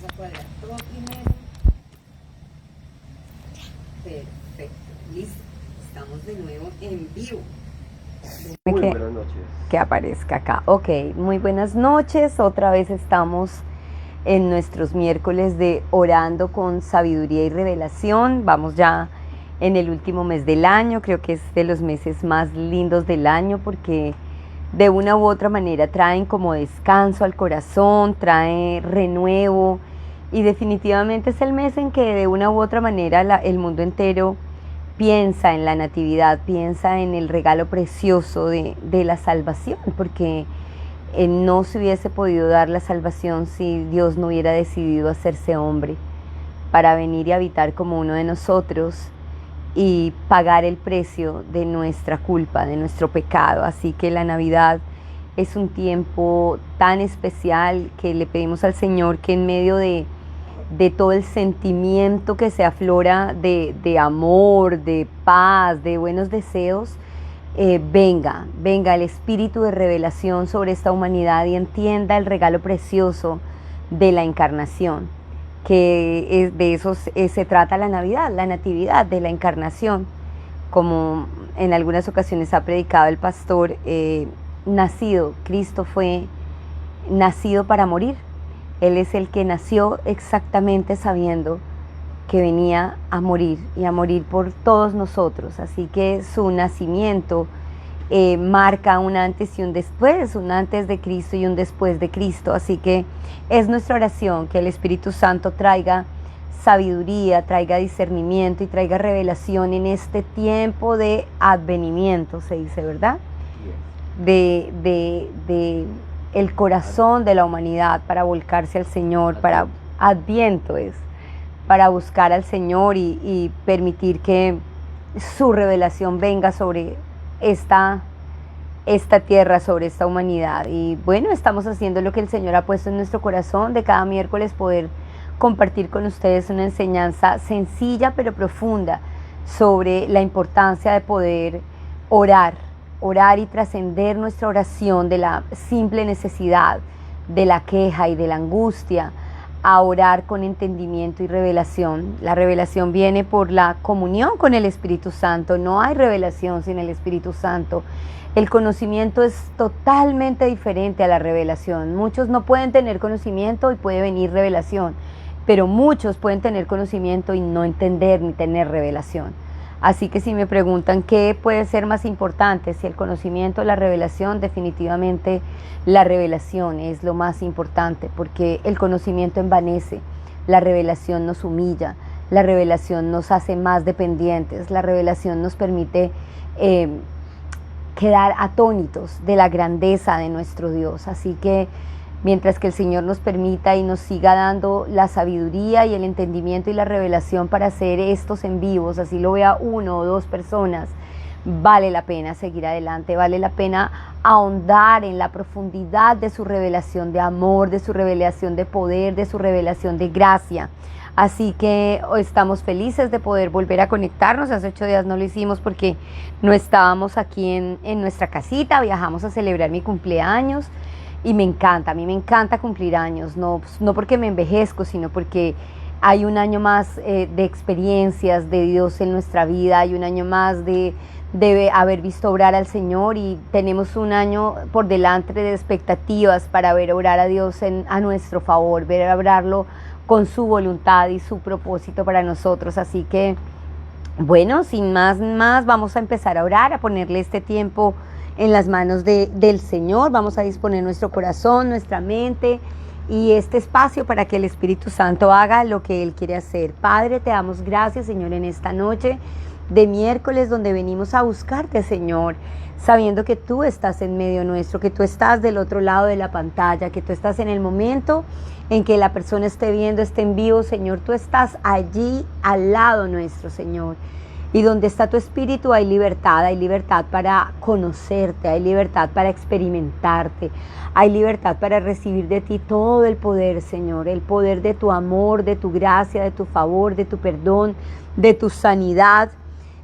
Vamos a cuadrar todo primero. Perfecto, listo. Estamos de nuevo en vivo. Muy buenas noches. Que aparezca acá. Ok, muy buenas noches. Otra vez estamos en nuestros miércoles de Orando con Sabiduría y Revelación. Vamos ya en el último mes del año. Creo que es de los meses más lindos del año porque de una u otra manera traen como descanso al corazón, trae renuevo y definitivamente es el mes en que de una u otra manera el mundo entero piensa en la natividad, piensa en el regalo precioso de la salvación, porque no se hubiese podido dar la salvación si Dios no hubiera decidido hacerse hombre para venir y habitar como uno de nosotros y pagar el precio de nuestra culpa, de nuestro pecado. Así que la Navidad es un tiempo tan especial que le pedimos al Señor que en medio de todo el sentimiento que se aflora de amor, de paz, de buenos deseos, venga el espíritu de revelación sobre esta humanidad y entienda el regalo precioso de la encarnación, que de eso se trata la Navidad, la natividad de la encarnación. Como en algunas ocasiones ha predicado el pastor, Cristo fue nacido para morir. Él es el que nació exactamente sabiendo que venía a morir y a morir por todos nosotros. Así que su nacimiento marca un antes y un después, un antes de Cristo y un después de Cristo. Así que es nuestra oración que el Espíritu Santo traiga sabiduría, traiga discernimiento y traiga revelación en este tiempo de advenimiento, se dice, ¿verdad? De el corazón de la humanidad para volcarse al Señor, para Adviento es, para buscar al Señor y permitir que su revelación venga sobre esta tierra, sobre esta humanidad. Y bueno, estamos haciendo lo que el Señor ha puesto en nuestro corazón, de cada miércoles poder compartir con ustedes una enseñanza sencilla pero profunda sobre la importancia de poder orar y trascender nuestra oración de la simple necesidad, de la queja y de la angustia, a orar con entendimiento y revelación. La revelación viene por la comunión con el Espíritu Santo. No hay revelación sin el Espíritu Santo. El conocimiento es totalmente diferente a la revelación. Muchos no pueden tener conocimiento y puede venir revelación, pero muchos pueden tener conocimiento y no entender ni tener revelación. Así que si me preguntan qué puede ser más importante, si el conocimiento o la revelación, definitivamente la revelación es lo más importante, porque el conocimiento envanece, la revelación nos humilla, la revelación nos hace más dependientes, la revelación nos permite quedar atónitos de la grandeza de nuestro Dios. Así que mientras que el Señor nos permita y nos siga dando la sabiduría y el entendimiento y la revelación para hacer estos en vivos, así lo vea 1 o 2 personas, vale la pena seguir adelante, vale la pena ahondar en la profundidad de su revelación de amor, de su revelación de poder, de su revelación de gracia. Así que estamos felices de poder volver a conectarnos. Hace 8 días no lo hicimos porque no estábamos aquí en nuestra casita, viajamos a celebrar mi cumpleaños. Y me encanta, a mí me encanta cumplir años, no porque me envejezco, sino porque hay un año más de experiencias de Dios en nuestra vida, hay un año más de haber visto obrar al Señor y tenemos un año por delante de expectativas para ver obrar a Dios a nuestro favor, ver obrarlo con su voluntad y su propósito para nosotros. Así que, bueno, sin más vamos a empezar a orar, a ponerle este tiempo en las manos del Señor. Vamos a disponer nuestro corazón, nuestra mente y este espacio para que el Espíritu Santo haga lo que Él quiere hacer. Padre, te damos gracias, Señor, en esta noche de miércoles donde venimos a buscarte, Señor, sabiendo que tú estás en medio nuestro, que tú estás del otro lado de la pantalla, que tú estás en el momento en que la persona esté viendo, esté en vivo, Señor, tú estás allí al lado nuestro, Señor. Y donde está tu espíritu hay libertad para conocerte, hay libertad para experimentarte, hay libertad para recibir de ti todo el poder, Señor, el poder de tu amor, de tu gracia, de tu favor, de tu perdón, de tu sanidad,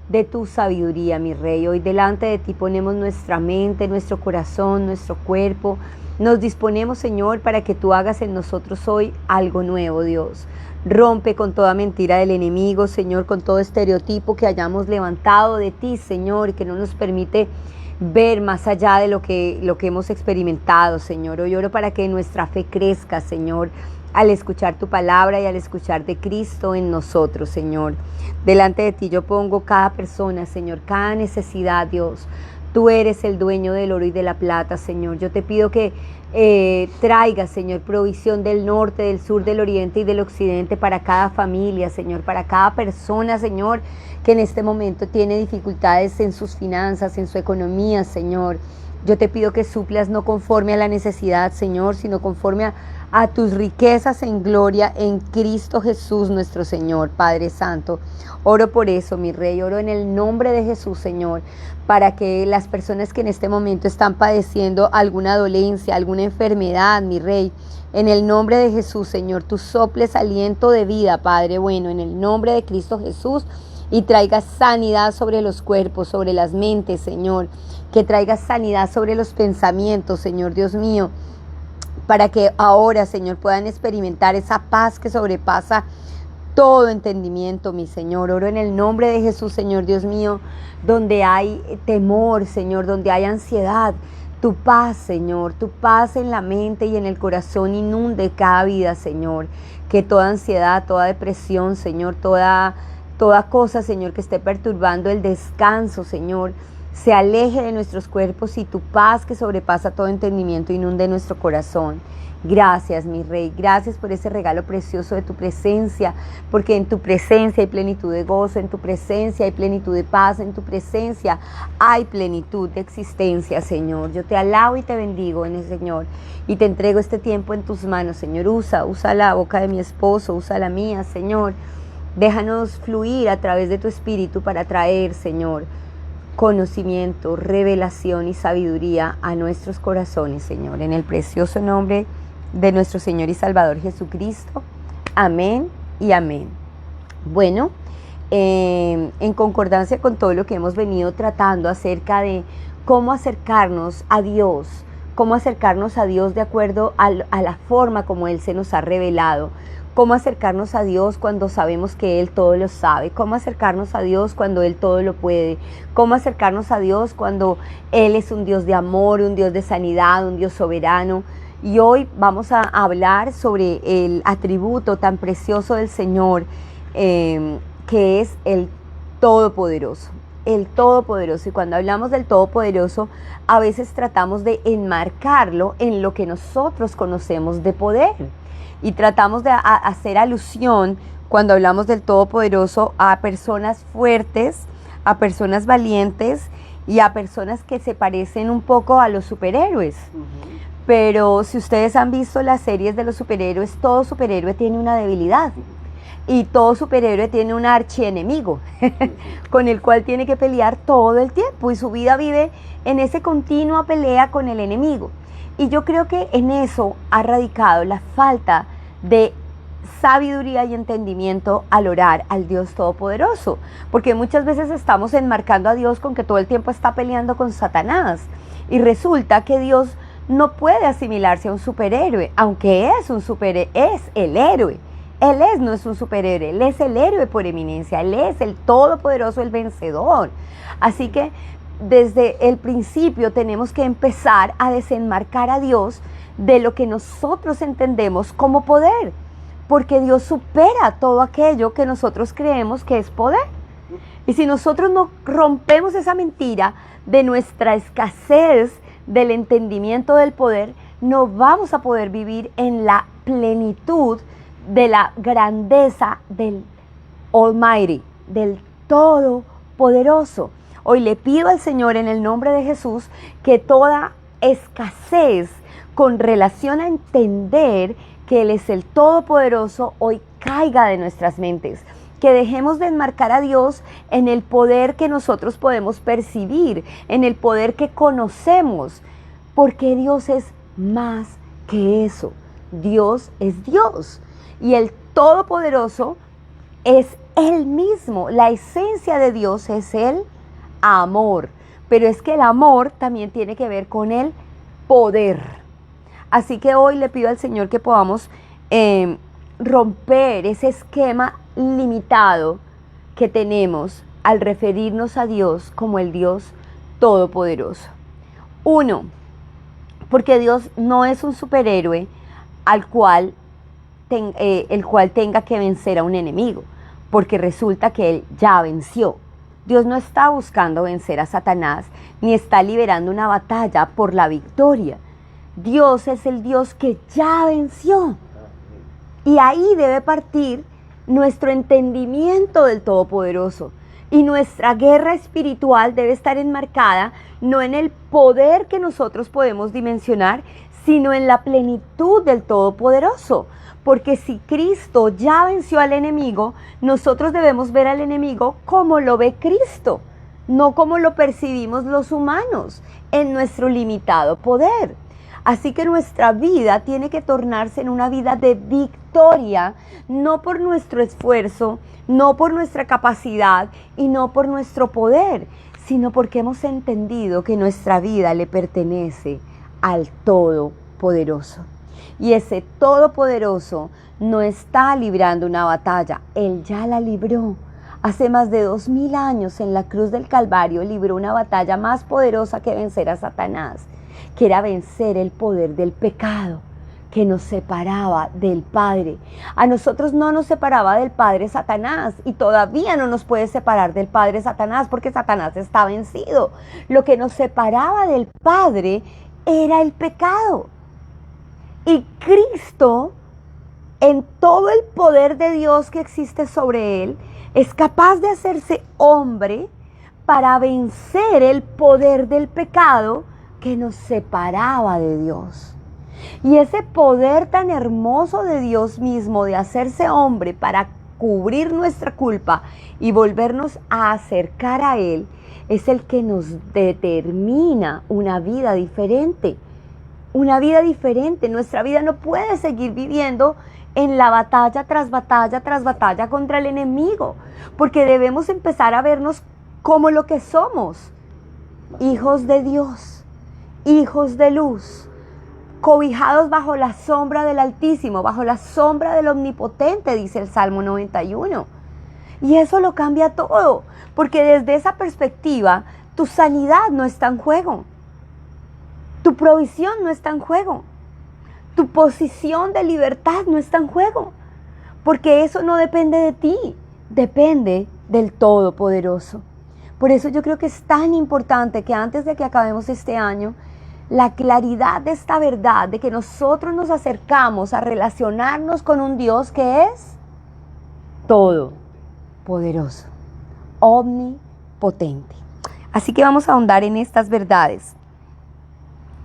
de tu sabiduría, mi Rey. Hoy delante de ti ponemos nuestra mente, nuestro corazón, nuestro cuerpo, Nos disponemos, Señor, para que tú hagas en nosotros hoy algo nuevo, Dios. Rompe con toda mentira del enemigo, Señor, con todo estereotipo que hayamos levantado de ti, Señor, y que no nos permite ver más allá de lo que hemos experimentado, Señor. Hoy oro para que nuestra fe crezca, Señor, al escuchar tu palabra y al escuchar de Cristo en nosotros, Señor. Delante de ti yo pongo cada persona, Señor, cada necesidad, Dios. Tú eres el dueño del oro y de la plata, Señor. Yo te pido que traigas, Señor, provisión del norte, del sur, del oriente y del occidente para cada familia, Señor, para cada persona, Señor, que en este momento tiene dificultades en sus finanzas, en su economía, Señor. Yo te pido que suplas no conforme a la necesidad, Señor, sino conforme a tus riquezas en gloria en Cristo Jesús nuestro Señor, Padre Santo. Oro por eso, mi Rey, oro en el nombre de Jesús, Señor, para que las personas que en este momento están padeciendo alguna dolencia, alguna enfermedad, mi Rey, en el nombre de Jesús, Señor, tú soples aliento de vida, Padre bueno, en el nombre de Cristo Jesús, y traigas sanidad sobre los cuerpos, sobre las mentes, Señor, que traigas sanidad sobre los pensamientos, Señor Dios mío, para que ahora, Señor, puedan experimentar esa paz que sobrepasa todo entendimiento, mi Señor. Oro en el nombre de Jesús, Señor Dios mío, donde hay temor, Señor, donde hay ansiedad, tu paz, Señor, tu paz en la mente y en el corazón inunde cada vida, Señor. Que toda ansiedad, toda depresión, Señor, toda cosa, Señor, que esté perturbando el descanso, Señor, se aleje de nuestros cuerpos y tu paz que sobrepasa todo entendimiento inunde nuestro corazón. Gracias, mi Rey, gracias por ese regalo precioso de tu presencia, porque en tu presencia hay plenitud de gozo, en tu presencia hay plenitud de paz, en tu presencia hay plenitud de existencia, Señor. Yo te alabo y te bendigo en el Señor y te entrego este tiempo en tus manos, Señor. Usa la boca de mi esposo, usa la mía, Señor. Déjanos fluir a través de tu Espíritu para traer, Señor, conocimiento, revelación y sabiduría a nuestros corazones, Señor, en el precioso nombre de nuestro Señor y Salvador Jesucristo. Amén y amén. Bueno, en concordancia con todo lo que hemos venido tratando acerca de cómo acercarnos a Dios de acuerdo a la forma como Él se nos ha revelado. Cómo acercarnos a Dios cuando sabemos que Él todo lo sabe. Cómo acercarnos a Dios cuando Él todo lo puede. Cómo acercarnos a Dios cuando Él es un Dios de amor, un Dios de sanidad, un Dios soberano. Y hoy vamos a hablar sobre el atributo tan precioso del Señor, que es el Todopoderoso. El Todopoderoso. Y cuando hablamos del Todopoderoso, a veces tratamos de enmarcarlo en lo que nosotros conocemos de poder. Y tratamos de hacer alusión, cuando hablamos del Todopoderoso, a personas fuertes, a personas valientes y a personas que se parecen un poco a los superhéroes. Pero si ustedes han visto las series de los superhéroes, todo superhéroe tiene una debilidad. Y todo superhéroe tiene un archienemigo con el cual tiene que pelear todo el tiempo. Y su vida vive en esa continua pelea con el enemigo. Y yo creo que en eso ha radicado la falta de sabiduría y entendimiento al orar al Dios Todopoderoso. Porque muchas veces estamos enmarcando a Dios con que todo el tiempo está peleando con Satanás. Y resulta que Dios no puede asimilarse a un superhéroe, aunque es un superhéroe, es el héroe. No es un superhéroe, Él es el héroe por eminencia, Él es el Todopoderoso, el vencedor. Así que desde el principio tenemos que empezar a desenmarcar a Dios de lo que nosotros entendemos como poder, porque Dios supera todo aquello que nosotros creemos que es poder. Y si nosotros no rompemos esa mentira de nuestra escasez del entendimiento del poder, no vamos a poder vivir en la plenitud de la grandeza del Almighty, del Todopoderoso. Hoy le pido al Señor en el nombre de Jesús que toda escasez con relación a entender que Él es el Todopoderoso hoy caiga de nuestras mentes. Que dejemos de enmarcar a Dios en el poder que nosotros podemos percibir, en el poder que conocemos, porque Dios es más que eso. Dios es Dios y el Todopoderoso es Él mismo. La esencia de Dios es el amor, pero es que el amor también tiene que ver con el poder. Así que hoy le pido al Señor que podamos romper ese esquema limitado que tenemos al referirnos a Dios como el Dios Todopoderoso. Uno, porque Dios no es un superhéroe el cual tenga que vencer a un enemigo, porque resulta que Él ya venció. Dios no está buscando vencer a Satanás, ni está liberando una batalla por la victoria. Dios es el Dios que ya venció. Y ahí debe partir nuestro entendimiento del Todopoderoso. Y nuestra guerra espiritual debe estar enmarcada no en el poder que nosotros podemos dimensionar, sino en la plenitud del Todopoderoso. Porque si Cristo ya venció al enemigo, nosotros debemos ver al enemigo como lo ve Cristo, no como lo percibimos los humanos, en nuestro limitado poder. Así que nuestra vida tiene que tornarse en una vida de victoria, no por nuestro esfuerzo, no por nuestra capacidad y no por nuestro poder, sino porque hemos entendido que nuestra vida le pertenece al Todopoderoso. Y ese Todopoderoso no está librando una batalla, Él ya la libró. Hace más de 2000 años en la cruz del Calvario libró una batalla más poderosa que vencer a Satanás, que era vencer el poder del pecado que nos separaba del Padre. A nosotros no nos separaba del Padre Satanás y todavía no nos puede separar del Padre Satanás porque Satanás está vencido. Lo que nos separaba del Padre era el pecado. Y Cristo, en todo el poder de Dios que existe sobre Él, es capaz de hacerse hombre para vencer el poder del pecado que nos separaba de Dios. Y ese poder tan hermoso de Dios mismo de hacerse hombre para cubrir nuestra culpa y volvernos a acercar a Él es el que nos determina una vida diferente. Una vida diferente. Nuestra vida no puede seguir viviendo en la batalla tras batalla tras batalla contra el enemigo, porque debemos empezar a vernos como lo que somos: hijos de Dios, hijos de luz, cobijados bajo la sombra del Altísimo, bajo la sombra del Omnipotente, dice el Salmo 91. Y eso lo cambia todo, porque desde esa perspectiva tu sanidad no está en juego, tu provisión no está en juego, tu posición de libertad no está en juego, porque eso no depende de ti, depende del Todopoderoso. Por eso yo creo que es tan importante que antes de que acabemos este año, la claridad de esta verdad, de que nosotros nos acercamos a relacionarnos con un Dios que es todopoderoso, omnipotente. Así que vamos a ahondar en estas verdades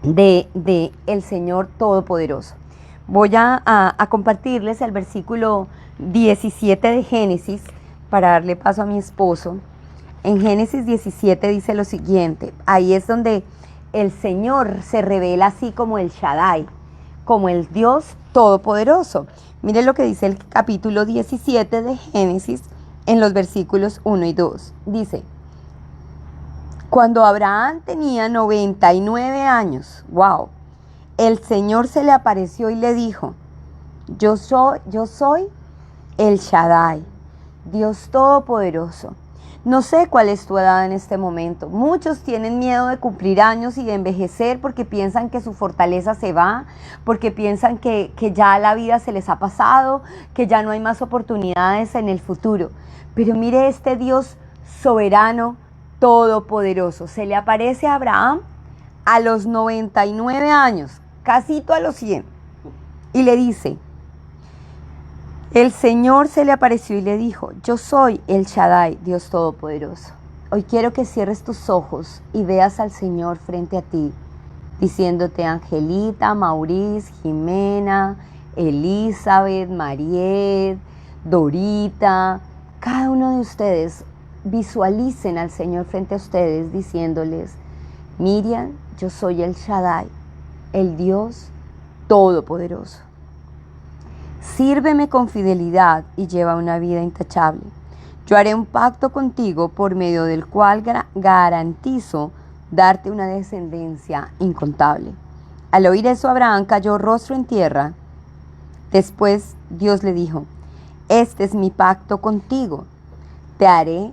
de el Señor Todopoderoso. Voy a compartirles el versículo 17 de Génesis para darle paso a mi esposo. En Génesis 17 dice lo siguiente, ahí es donde el Señor se revela así como el Shaddai, como el Dios Todopoderoso. Miren lo que dice el capítulo 17 de Génesis en los versículos 1 y 2. Dice: cuando Abraham tenía 99 años, wow, el Señor se le apareció y le dijo: yo soy el Shaddai, Dios Todopoderoso. No sé cuál es tu edad en este momento. Muchos tienen miedo de cumplir años y de envejecer porque piensan que su fortaleza se va, porque piensan que ya la vida se les ha pasado, que ya no hay más oportunidades en el futuro. Pero mire este Dios soberano, todopoderoso. Se le aparece a Abraham a los 99 años, casito a los 100, y le dice: el Señor se le apareció y le dijo: yo soy el Shaddai, Dios Todopoderoso. Hoy quiero que cierres tus ojos y veas al Señor frente a ti, diciéndote: Angelita, Maurice, Jimena, Elizabeth, Mariet, Dorita, cada uno de ustedes visualicen al Señor frente a ustedes diciéndoles: Miriam, yo soy el Shaddai, el Dios Todopoderoso. Sírveme con fidelidad y lleva una vida intachable. Yo haré un pacto contigo por medio del cual garantizo darte una descendencia incontable. Al oír eso, Abraham cayó rostro en tierra. Después Dios le dijo: este es mi pacto contigo. Te haré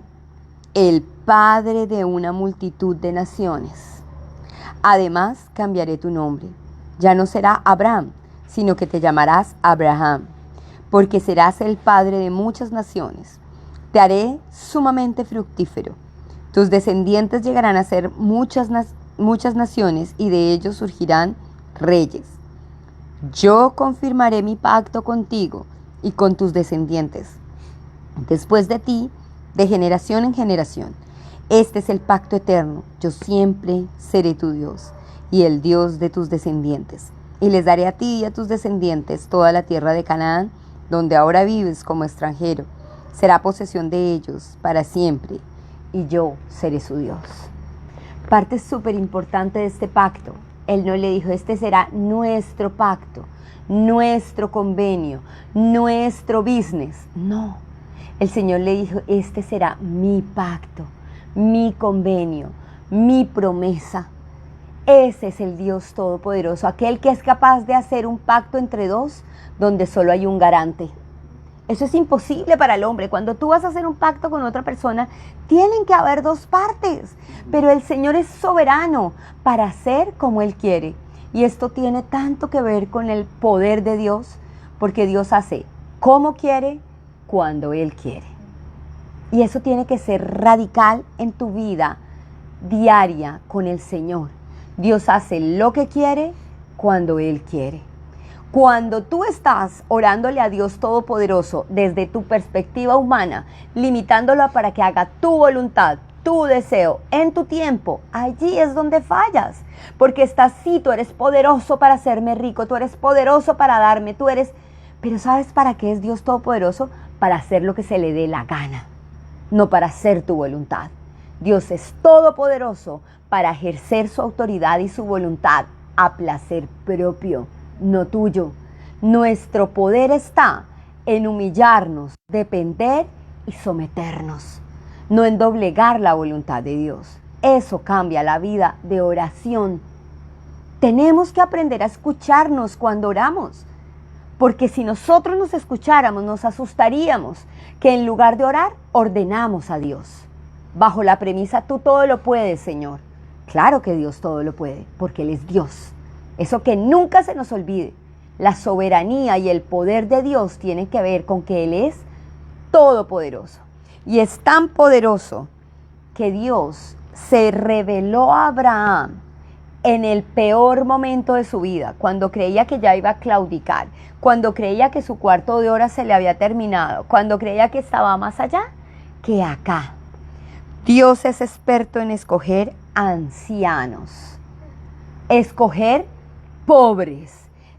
el padre de una multitud de naciones. Además, cambiaré tu nombre. Ya no será Abraham, sino que te llamarás Abraham, porque serás el padre de muchas naciones. Te haré sumamente fructífero. Tus descendientes llegarán a ser muchas naciones y de ellos surgirán reyes. Yo confirmaré mi pacto contigo y con tus descendientes después de ti, de generación en generación. Este es el pacto eterno. Yo siempre seré tu Dios y el Dios de tus descendientes. Y les daré a ti y a tus descendientes toda la tierra de Canaán, donde ahora vives como extranjero. Será posesión de ellos para siempre, y yo seré su Dios. Parte súper importante de este pacto. Él no le dijo: este será nuestro pacto, nuestro convenio, nuestro business. No, el Señor le dijo: este será mi pacto, mi convenio, mi promesa. Ese es el Dios Todopoderoso, aquel que es capaz de hacer un pacto entre dos donde solo hay un garante. Eso es imposible para el hombre. Cuando tú vas a hacer un pacto con otra persona, tienen que haber dos partes. Pero el Señor es soberano para hacer como Él quiere. Y esto tiene tanto que ver con el poder de Dios, porque Dios hace como quiere, cuando Él quiere. Y eso tiene que ser radical en tu vida diaria con el Señor. Dios hace lo que quiere, cuando Él quiere. Cuando tú estás orándole a Dios Todopoderoso desde tu perspectiva humana, limitándolo para que haga tu voluntad, tu deseo, en tu tiempo, allí es donde fallas. Porque estás, sí, tú eres poderoso para hacerme rico, tú eres poderoso para darme, tú eres... Pero ¿sabes para qué es Dios Todopoderoso? Para hacer lo que se le dé la gana, no para hacer tu voluntad. Dios es todopoderoso para ejercer su autoridad y su voluntad a placer propio, no tuyo. Nuestro poder está en humillarnos, depender y someternos, no en doblegar la voluntad de Dios. Eso cambia la vida de oración. Tenemos que aprender a escucharnos cuando oramos, porque si nosotros nos escucháramos, nos asustaríamos que en lugar de orar, ordenamos a Dios, bajo la premisa: tú todo lo puedes, Señor. Claro que Dios todo lo puede, porque Él es Dios. Eso que nunca se nos olvide. La soberanía y el poder de Dios tienen que ver con que Él es todopoderoso. Y es tan poderoso que Dios se reveló a Abraham en el peor momento de su vida, cuando creía que ya iba a claudicar, cuando creía que su cuarto de hora se le había terminado, cuando creía que estaba más allá que acá. Dios es experto en escoger ancianos, escoger pobres,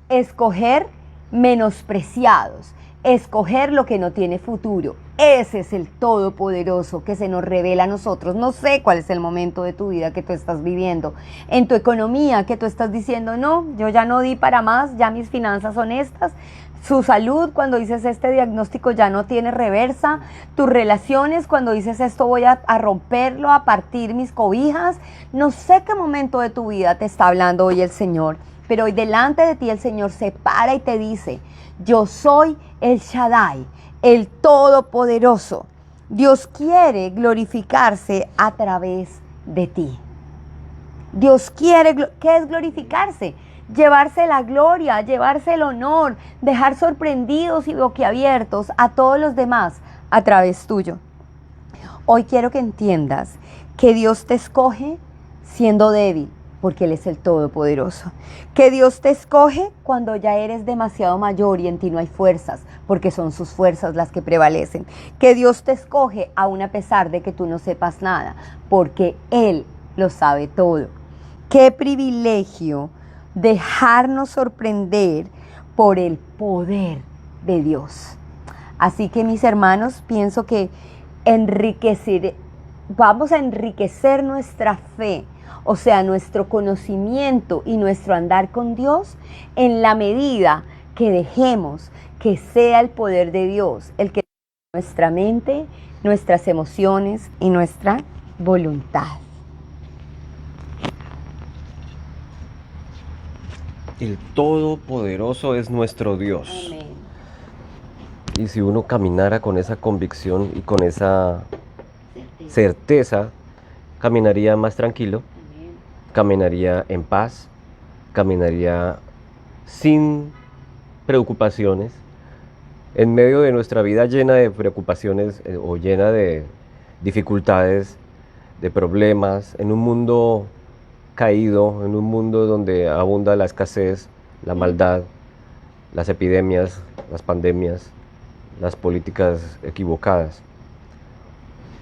escoger menospreciados, escoger lo que no tiene futuro. Ese es el Todopoderoso que se nos revela a nosotros. No sé cuál es el momento de tu vida que tú estás viviendo, en tu economía, que tú estás diciendo: no, yo ya no di para más, ya mis finanzas son estas. Su salud, cuando dices este diagnóstico ya no tiene reversa. Tus relaciones, cuando dices esto voy a romperlo, a partir mis cobijas. No sé qué momento de tu vida te está hablando hoy el Señor, pero hoy delante de ti el Señor se para y te dice: yo soy el Shaddai, el Todopoderoso. Dios quiere glorificarse a través de ti. Dios quiere, ¿qué es glorificarse? Llevarse la gloria, llevarse el honor, dejar sorprendidos y boquiabiertos a todos los demás a través tuyo. Hoy quiero que entiendas que Dios te escoge siendo débil, porque Él es el Todopoderoso. Que Dios te escoge cuando ya eres demasiado mayor y en ti no hay fuerzas, porque son sus fuerzas las que prevalecen. Que Dios te escoge aún a pesar de que tú no sepas nada, porque Él lo sabe todo. Qué privilegio dejarnos sorprender por el poder de Dios. Así que, mis hermanos, pienso que vamos a enriquecer nuestra fe, o sea, nuestro conocimiento y nuestro andar con Dios, en la medida que dejemos que sea el poder de Dios el que nuestra mente, nuestras emociones y nuestra voluntad. El Todopoderoso es nuestro Dios. Amén. Y si uno caminara con esa convicción y con esa Certeza. certeza, caminaría más tranquilo, Amén. caminaría en paz, caminaría sin preocupaciones. En medio de nuestra vida llena de preocupaciones o llena de dificultades, de problemas, en un mundo caído, en un mundo donde abunda la escasez, la maldad, las epidemias, las pandemias, las políticas equivocadas.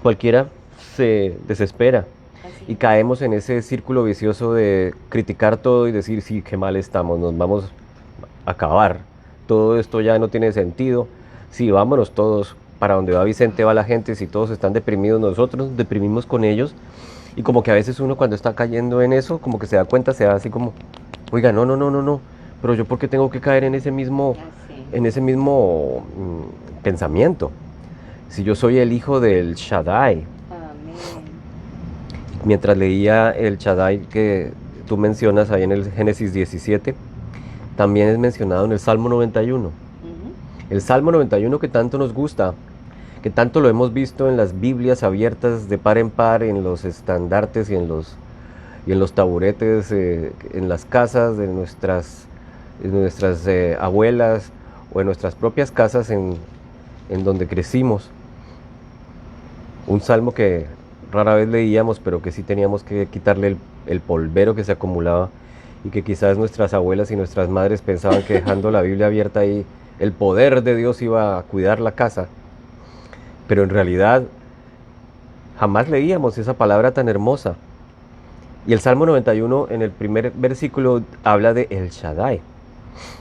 Cualquiera se desespera Así y es. caemos en ese círculo vicioso de criticar todo y decir, sí, qué mal estamos, nos vamos a acabar, todo esto ya no tiene sentido, sí, vámonos todos, para donde va Vicente va la gente, si todos están deprimidos, nosotros nos deprimimos con ellos, y como que a veces uno cuando está cayendo en eso, como que se da cuenta, se da así como, oiga, no, pero yo por qué tengo que caer Así. en ese mismo pensamiento, si yo soy el hijo del Shaddai. Amén. Mientras leía el Shaddai que tú mencionas ahí en el Génesis 17, también es mencionado en el Salmo 91. Ujú. El Salmo 91 que tanto nos gusta, que tanto lo hemos visto en las Biblias abiertas de par en par, en los estandartes y en los taburetes, en las casas de nuestras abuelas o en nuestras propias casas en donde crecimos. Un salmo que rara vez leíamos, pero que sí teníamos que quitarle el polvero que se acumulaba y que quizás nuestras abuelas y nuestras madres pensaban que dejando la Biblia abierta ahí el poder de Dios iba a cuidar la casa, pero en realidad jamás leíamos esa palabra tan hermosa. Y el Salmo 91 en el primer versículo habla de El Shaddai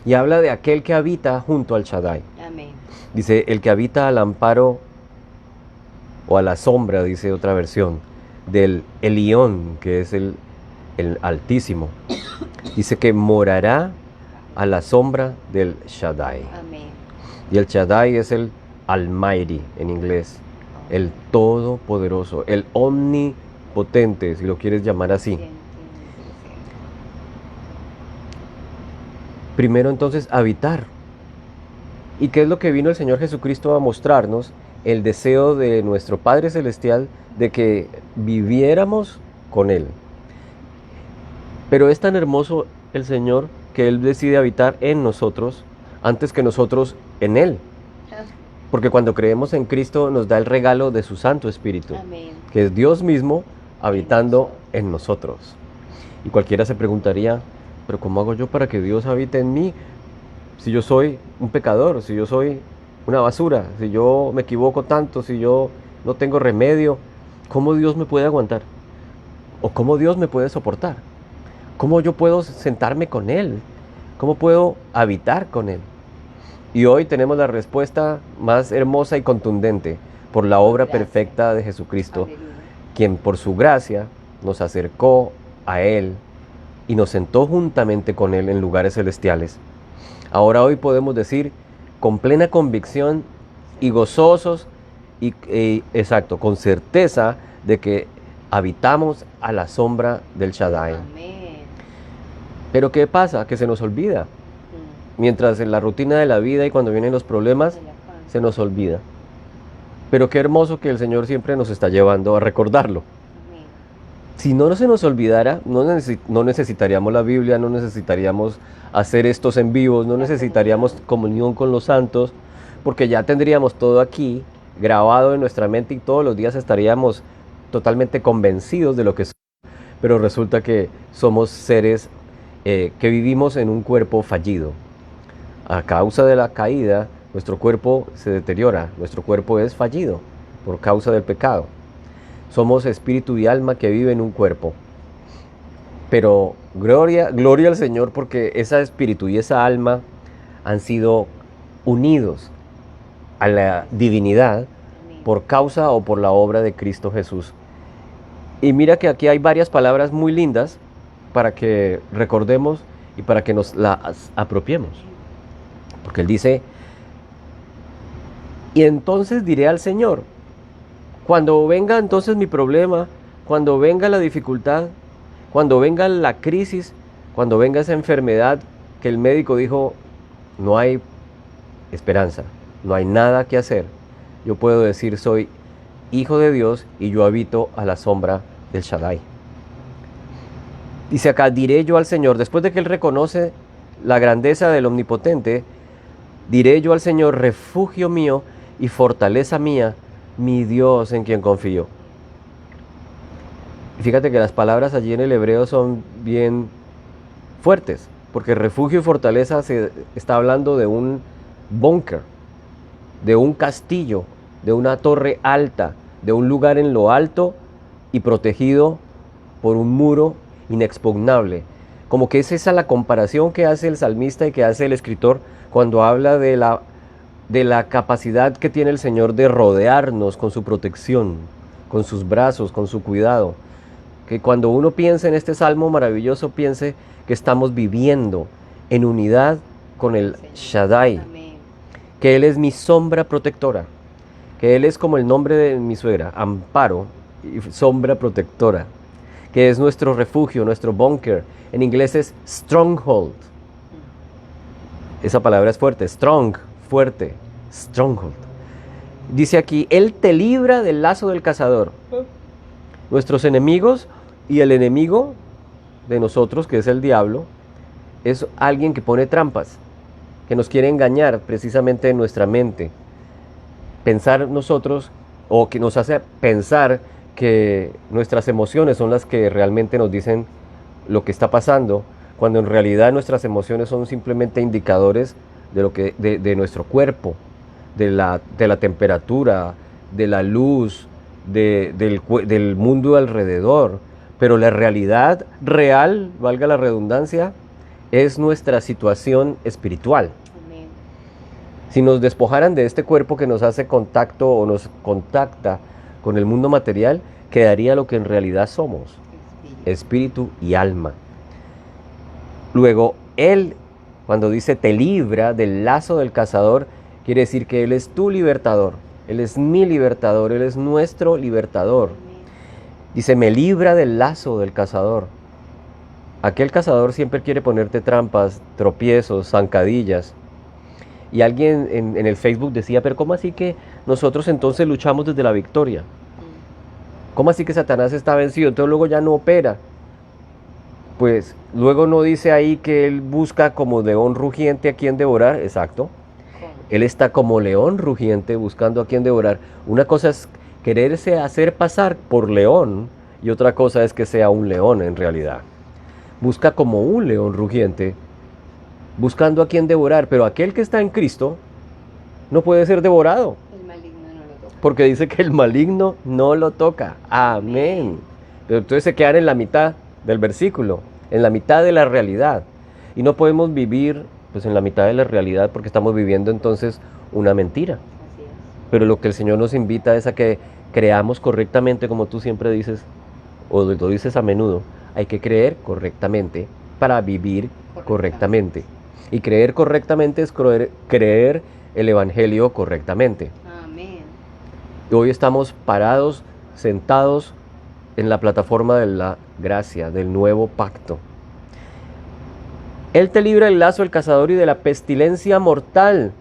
y habla de aquel que habita junto al Shaddai. Amén. Dice, el que habita al amparo o a la sombra, dice otra versión, del Elión, que es el Altísimo. Dice que morará a la sombra del Shaddai. Amén. Y el Shaddai es el Almighty en inglés, el Todopoderoso, el Omnipotente, si lo quieres llamar así. Sí, entiendo. Primero entonces, habitar. ¿Y qué es lo que vino el Señor Jesucristo a mostrarnos? El deseo de nuestro Padre Celestial de que viviéramos con Él. Pero es tan hermoso el Señor que Él decide habitar en nosotros antes que nosotros en Él. Porque cuando creemos en Cristo nos da el regalo de su Santo Espíritu, Amén. que es Dios mismo habitando en nosotros. Y cualquiera se preguntaría, pero ¿cómo hago yo para que Dios habite en mí? Si yo soy un pecador, si yo soy una basura, si yo me equivoco tanto, si yo no tengo remedio, ¿cómo Dios me puede aguantar? ¿O cómo Dios me puede soportar? ¿Cómo yo puedo sentarme con Él? ¿Cómo puedo habitar con Él? Y hoy tenemos la respuesta más hermosa y contundente por la obra perfecta de Jesucristo, Aleluya. quien por su gracia nos acercó a Él y nos sentó juntamente con Él en lugares celestiales. Ahora hoy podemos decir con plena convicción y gozosos y exacto, con certeza de que habitamos a la sombra del Shaddai. Amén. Pero ¿qué pasa? Que se nos olvida. Mientras en la rutina de la vida y cuando vienen los problemas, se nos olvida. Pero qué hermoso que el Señor siempre nos está llevando a recordarlo. Amén. Si no se nos olvidara, no necesitaríamos la Biblia, no necesitaríamos hacer estos en vivos, no necesitaríamos comunión con los santos, porque ya tendríamos todo aquí grabado en nuestra mente y todos los días estaríamos totalmente convencidos de lo que somos. Pero resulta que somos seres que vivimos en un cuerpo fallido. A causa de la caída, nuestro cuerpo se deteriora, nuestro cuerpo es fallido por causa del pecado. Somos espíritu y alma que viven en un cuerpo. Pero gloria al Señor porque esa espíritu y esa alma han sido unidos a la divinidad Amén. por causa o por la obra de Cristo Jesús. Y mira que aquí hay varias palabras muy lindas para que recordemos y para que nos las apropiemos. Porque Él dice, y entonces diré al Señor, cuando venga entonces mi problema, cuando venga la dificultad, cuando venga la crisis, cuando venga esa enfermedad que el médico dijo, no hay esperanza, no hay nada que hacer, yo puedo decir, soy hijo de Dios y yo habito a la sombra del Shaddai. Dice acá, diré yo al Señor, después de que él reconoce la grandeza del Omnipotente, diré yo al Señor, refugio mío y fortaleza mía, mi Dios en quien confío. Y fíjate que las palabras allí en el hebreo son bien fuertes, porque refugio y fortaleza se está hablando de un búnker, de un castillo, de una torre alta, de un lugar en lo alto y protegido por un muro inexpugnable. Como que es esa la comparación que hace el salmista y que hace el escritor cuando habla de la capacidad que tiene el Señor de rodearnos con su protección, con sus brazos, con su cuidado. Que cuando uno piensa en este salmo maravilloso, piense que estamos viviendo en unidad con el Shaddai, Amén. que Él es mi sombra protectora, que Él es como el nombre de mi suegra, amparo y sombra protectora, que es nuestro refugio, nuestro bunker. En inglés es stronghold. Esa palabra es fuerte, strong, fuerte, stronghold. Dice aquí, Él te libra del lazo del cazador. Nuestros enemigos y el enemigo de nosotros, que es el diablo, es alguien que pone trampas, que nos quiere engañar precisamente en nuestra mente. Pensar nosotros, o que nos hace pensar que nuestras emociones son las que realmente nos dicen lo que está pasando, cuando en realidad nuestras emociones son simplemente indicadores de nuestro cuerpo, de la temperatura, de la luz, del mundo alrededor. Pero la realidad real, valga la redundancia, es nuestra situación espiritual. Amén. Si nos despojaran de este cuerpo que nos hace contacto o nos contacta con el mundo material, quedaría lo que en realidad somos, espíritu y alma. Luego, Él, cuando dice te libra del lazo del cazador, quiere decir que Él es tu libertador, Él es mi libertador, Él es nuestro libertador. Dice, me libra del lazo del cazador. Aquel cazador siempre quiere ponerte trampas, tropiezos, zancadillas. Y alguien en el Facebook decía, pero ¿cómo así que nosotros entonces luchamos desde la victoria? ¿Cómo así que Satanás está vencido? Entonces luego ya no opera. Pues luego no dice ahí que él busca como león rugiente a quien devorar. Exacto. Él está como león rugiente buscando a quien devorar. Una cosa es quererse hacer pasar por león y otra cosa es que sea un león en realidad. Busca como un león rugiente buscando a quien devorar, pero aquel que está en Cristo no puede ser devorado. El maligno no lo toca. Porque dice que el maligno no lo toca. Amén. Pero entonces se quedan en la mitad del versículo, en la mitad de la realidad. Y no podemos vivir pues en la mitad de la realidad porque estamos viviendo entonces una mentira. Así es. Pero lo que el Señor nos invita es a que creamos correctamente, como tú siempre dices, o lo dices a menudo. Hay que creer correctamente para vivir correctamente. Y creer correctamente es creer el Evangelio correctamente. Amén. Y hoy estamos parados, sentados en la plataforma de la gracia, del nuevo pacto. Él te libra del lazo del cazador y de la pestilencia mortal.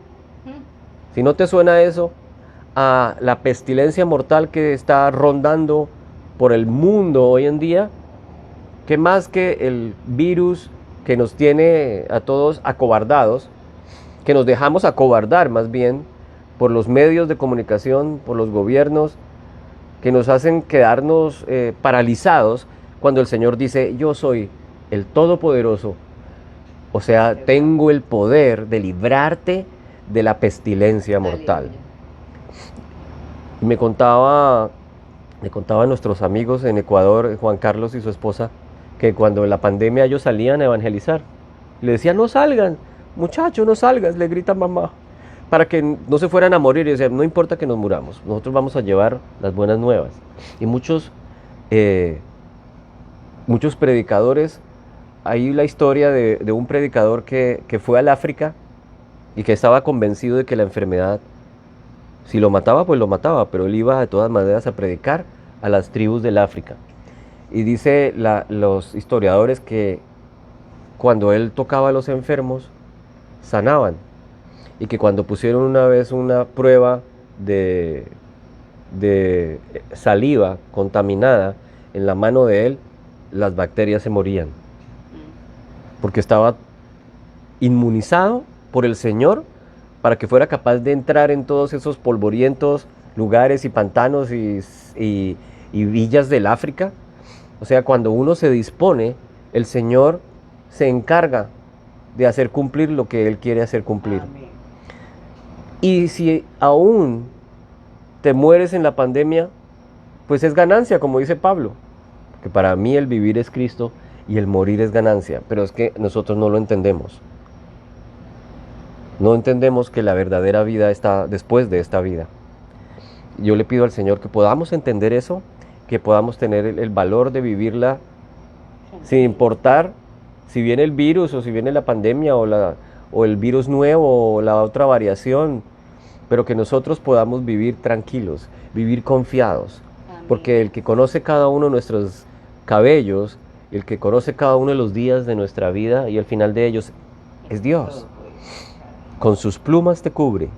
Si no te suena eso, a la pestilencia mortal que está rondando por el mundo hoy en día, que más que el virus que nos tiene a todos acobardados, que nos dejamos acobardar más bien por los medios de comunicación, por los gobiernos, que nos hacen quedarnos paralizados cuando el Señor dice, yo soy el Todopoderoso, o sea, tengo el poder de librarte de la pestilencia mortal. Aleluya. Me contaba nuestros amigos en Ecuador, Juan Carlos y su esposa, que cuando en la pandemia ellos salían a evangelizar, le decían, no salgan, muchachos, no salgas, le grita mamá, para que no se fueran a morir. Y decían, no importa que nos muramos, nosotros vamos a llevar las buenas nuevas. Y muchos predicadores, hay la historia de un predicador que fue al África y que estaba convencido de que la enfermedad, si lo mataba, pues lo mataba, pero él iba de todas maneras a predicar a las tribus del África. Y dice los historiadores que cuando él tocaba a los enfermos, sanaban. Y que cuando pusieron una vez una prueba de saliva contaminada en la mano de él, las bacterias se morían. Porque estaba inmunizado por el Señor para que fuera capaz de entrar en todos esos polvorientos lugares y pantanos y villas del África. O sea, cuando uno se dispone, el Señor se encarga de hacer cumplir lo que Él quiere hacer cumplir. Amén. Y si aún te mueres en la pandemia, pues es ganancia, como dice Pablo. Que para mí el vivir es Cristo y el morir es ganancia. Pero es que nosotros no lo entendemos. No entendemos que la verdadera vida está después de esta vida. Yo le pido al Señor que podamos entender eso, que podamos tener el valor de vivirla sin importar si viene el virus o si viene la pandemia o el virus nuevo o la otra variación, pero que nosotros podamos vivir tranquilos, vivir confiados, Amén. porque el que conoce cada uno de nuestros cabellos, el que conoce cada uno de los días de nuestra vida y el final de ellos es Dios. Con sus plumas te cubre,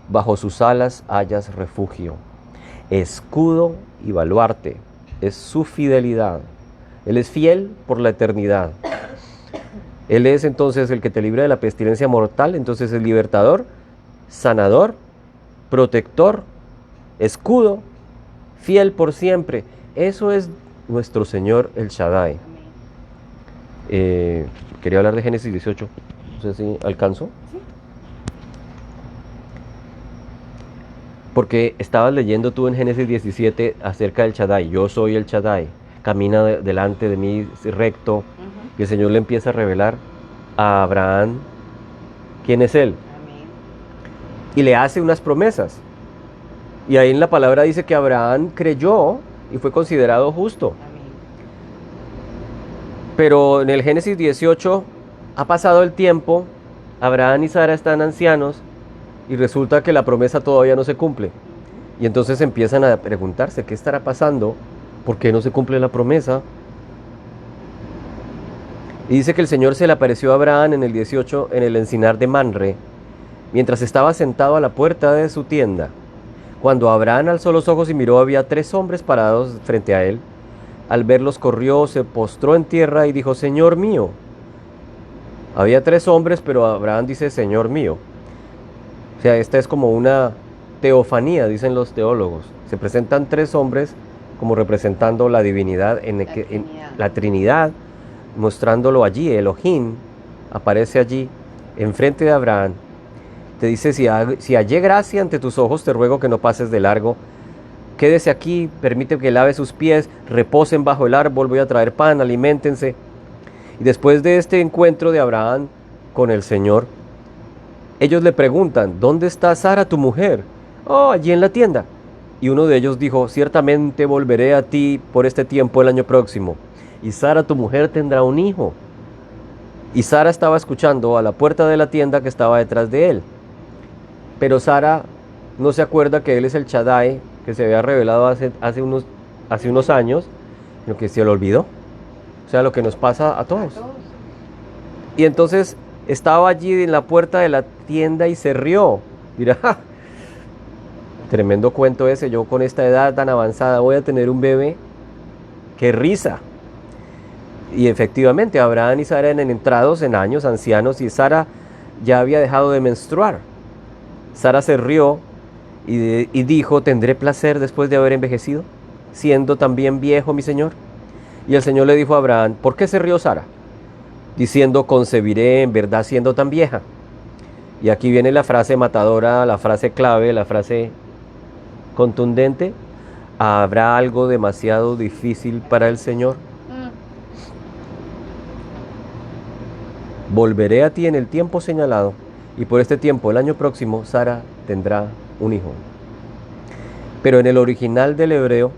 bajo sus alas hallas refugio. Escudo y baluarte es su fidelidad. Él es fiel por la eternidad. Él es entonces el que te libra de la pestilencia mortal, entonces es libertador, sanador, protector, escudo, fiel por siempre. Eso es nuestro Señor El Shaddai. Quería hablar de Génesis 18, no sé si alcanzo. Porque estabas leyendo tú en Génesis 17 acerca del Shaddai. Yo soy el Shaddai, camina delante de mí recto. Y el Señor le empieza a revelar a Abraham quién es Él. Amén. Y le hace unas promesas. Y ahí en la palabra dice que Abraham creyó y fue considerado justo. Amén. Pero en el Génesis 18 ha pasado el tiempo, Abraham y Sara están ancianos y resulta que la promesa todavía no se cumple. Y entonces empiezan a preguntarse qué estará pasando, por qué no se cumple la promesa. Y dice que el Señor se le apareció a Abraham en el 18 en el encinar de Manre, mientras estaba sentado a la puerta de su tienda. Cuando Abraham alzó los ojos y miró, había 3 hombres parados frente a él. Al verlos corrió, se postró en tierra y dijo: Señor mío. Había 3 hombres, pero Abraham dice: Señor mío. O sea, esta es como una teofanía, dicen los teólogos. Se presentan 3 hombres como representando la divinidad, en la Trinidad, mostrándolo allí. Elohim aparece allí, enfrente de Abraham. Te dice: si hallé gracia ante tus ojos, te ruego que no pases de largo. Quédese aquí, permite que lave sus pies, reposen bajo el árbol, voy a traer pan, aliméntense. Y después de este encuentro de Abraham con el Señor, ellos le preguntan: ¿dónde está Sara, tu mujer? Oh, allí en la tienda. Y uno de ellos dijo: ciertamente volveré a ti por este tiempo el año próximo, y Sara, tu mujer, tendrá un hijo. Y Sara estaba escuchando a la puerta de la tienda que estaba detrás de él. Pero Sara no se acuerda que él es el Shaddai, que se había revelado hace unos años, sino que se lo olvidó. O sea, lo que nos pasa a todos. Y entonces estaba allí en la puerta de la tienda y se rió. Mira, ¡ja! Tremendo cuento ese. Yo con esta edad tan avanzada voy a tener un bebé. ¡Qué risa! Y efectivamente, Abraham y Sara eran entrados en años, ancianos, y Sara ya había dejado de menstruar. Sara se rió y dijo: ¿tendré placer después de haber envejecido, siendo también viejo mi Señor? Y el Señor le dijo a Abraham: ¿por qué se rió Sara? Diciendo: concebiré en verdad siendo tan vieja. Y aquí viene la frase matadora, la frase clave, la frase contundente: ¿habrá algo demasiado difícil para el Señor? Volveré a ti en el tiempo señalado, y por este tiempo, el año próximo, Sara tendrá un hijo. Pero en el original del hebreo,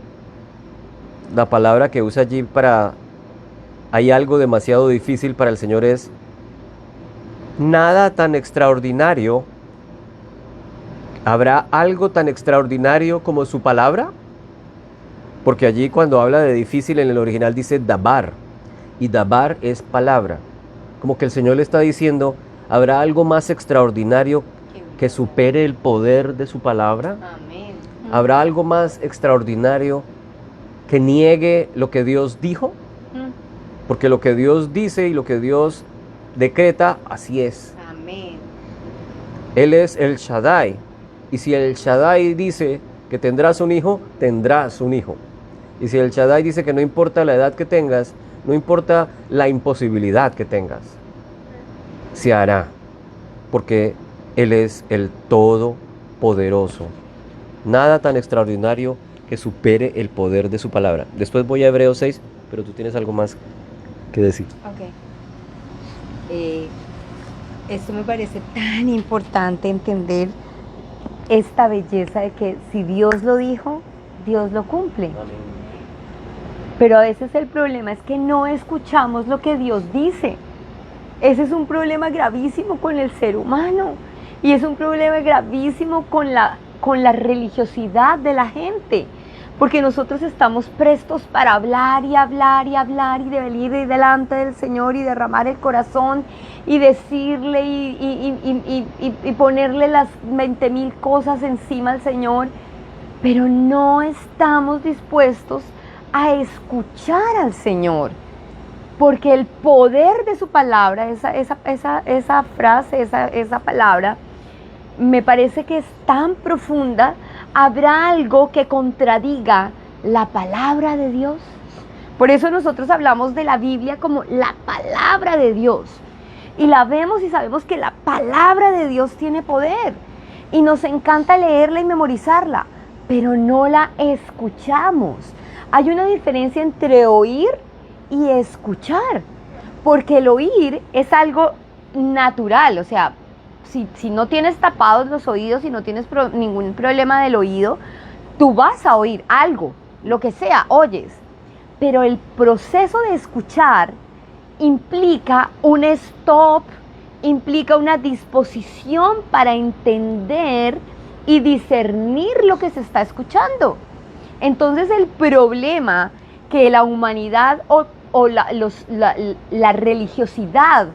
la palabra que usa allí para hay algo demasiado difícil para el Señor es nada tan extraordinario. ¿Habrá algo tan extraordinario como su palabra? Porque allí cuando habla de difícil en el original dice dabar, y dabar es palabra. Como que el Señor le está diciendo, ¿habrá algo más extraordinario que supere el poder de su palabra? Amén. ¿Habrá algo más extraordinario que niegue lo que Dios dijo? Porque lo que Dios dice y lo que Dios decreta, así es. Amén. Él es el Shaddai. Y si el Shaddai dice que tendrás un hijo, tendrás un hijo. Y si el Shaddai dice que no importa la edad que tengas, no importa la imposibilidad que tengas, se hará. Porque Él es el Todopoderoso. Nada tan extraordinario que supere el poder de su palabra. Después voy a Hebreos 6, pero tú tienes algo más que decir. Ok. Esto me parece tan importante entender esta belleza de que si Dios lo dijo, Dios lo cumple. Pero a veces el problema es que no escuchamos lo que Dios dice. Ese es un problema gravísimo con el ser humano y es un problema gravísimo con la religiosidad de la gente. Porque nosotros estamos prestos para hablar y hablar y hablar y de venir delante del Señor y derramar el corazón y decirle y ponerle las 20,000 cosas encima al Señor, pero no estamos dispuestos a escuchar al Señor. Porque el poder de su palabra, esa frase, esa palabra, me parece que es tan profunda. ¿Habrá algo que contradiga la palabra de Dios? Por eso nosotros hablamos de la Biblia como la palabra de Dios. Y la vemos y sabemos que la palabra de Dios tiene poder. Y nos encanta leerla y memorizarla, pero no la escuchamos. Hay una diferencia entre oír y escuchar. Porque el oír es algo natural, o sea, si no tienes tapados los oídos, si no tienes ningún problema del oído, tú vas a oír algo, lo que sea, oyes. Pero el proceso de escuchar implica un stop, implica una disposición para entender y discernir lo que se está escuchando. Entonces el problema que la humanidad o la religiosidad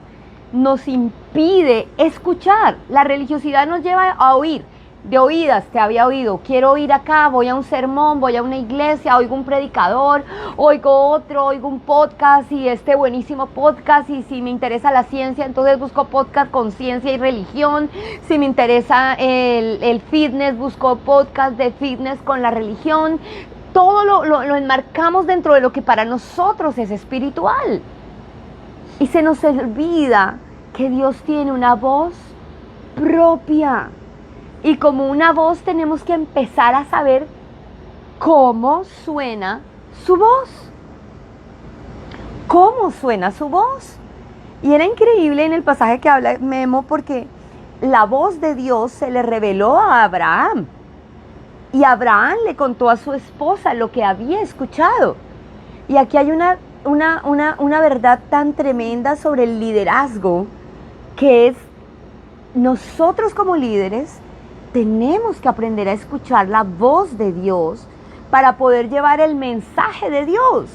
nos impide escuchar. La religiosidad nos lleva a oír. De oídas te había oído, quiero oír acá, voy a un sermón, voy a una iglesia, oigo un predicador, oigo otro, oigo un podcast y este buenísimo podcast, y si me interesa la ciencia, entonces busco podcast con ciencia y religión. Si me interesa el fitness, busco podcast de fitness con la religión. Todo lo enmarcamos dentro de lo que para nosotros es espiritual. Y se nos olvida que Dios tiene una voz propia. Y como una voz tenemos que empezar a saber cómo suena su voz. ¿Cómo suena su voz? Y era increíble en el pasaje que habla Memo, porque la voz de Dios se le reveló a Abraham. Y Abraham le contó a su esposa lo que había escuchado. Y aquí hay una verdad tan tremenda sobre el liderazgo, que es nosotros como líderes tenemos que aprender a escuchar la voz de Dios para poder llevar el mensaje de Dios,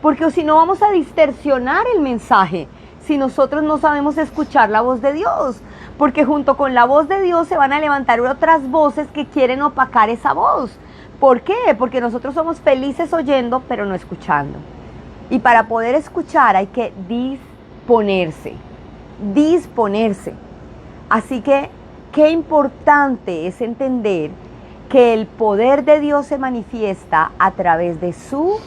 porque si no vamos a distorsionar el mensaje si nosotros no sabemos escuchar la voz de Dios, porque junto con la voz de Dios se van a levantar otras voces que quieren opacar esa voz. ¿Por qué? Porque nosotros somos felices oyendo pero no escuchando. Y para poder escuchar hay que disponerse. Así que qué importante es entender que el poder de Dios se manifiesta a través de su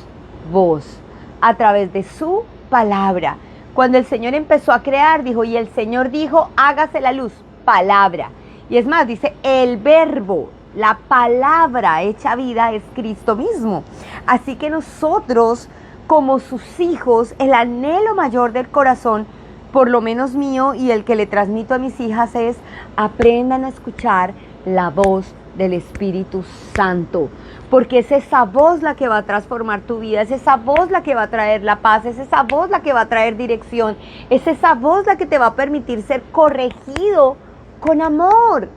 voz, a través de su palabra. Cuando el Señor empezó a crear, dijo, y el Señor dijo, hágase la luz, palabra. Y es más, dice, el verbo, la palabra hecha vida es Cristo mismo. Así que nosotros, como sus hijos, el anhelo mayor del corazón, por lo menos mío y el que le transmito a mis hijas, es aprendan a escuchar la voz del Espíritu Santo, porque es esa voz la que va a transformar tu vida, es esa voz la que va a traer la paz, es esa voz la que va a traer dirección, es esa voz la que te va a permitir ser corregido con amor.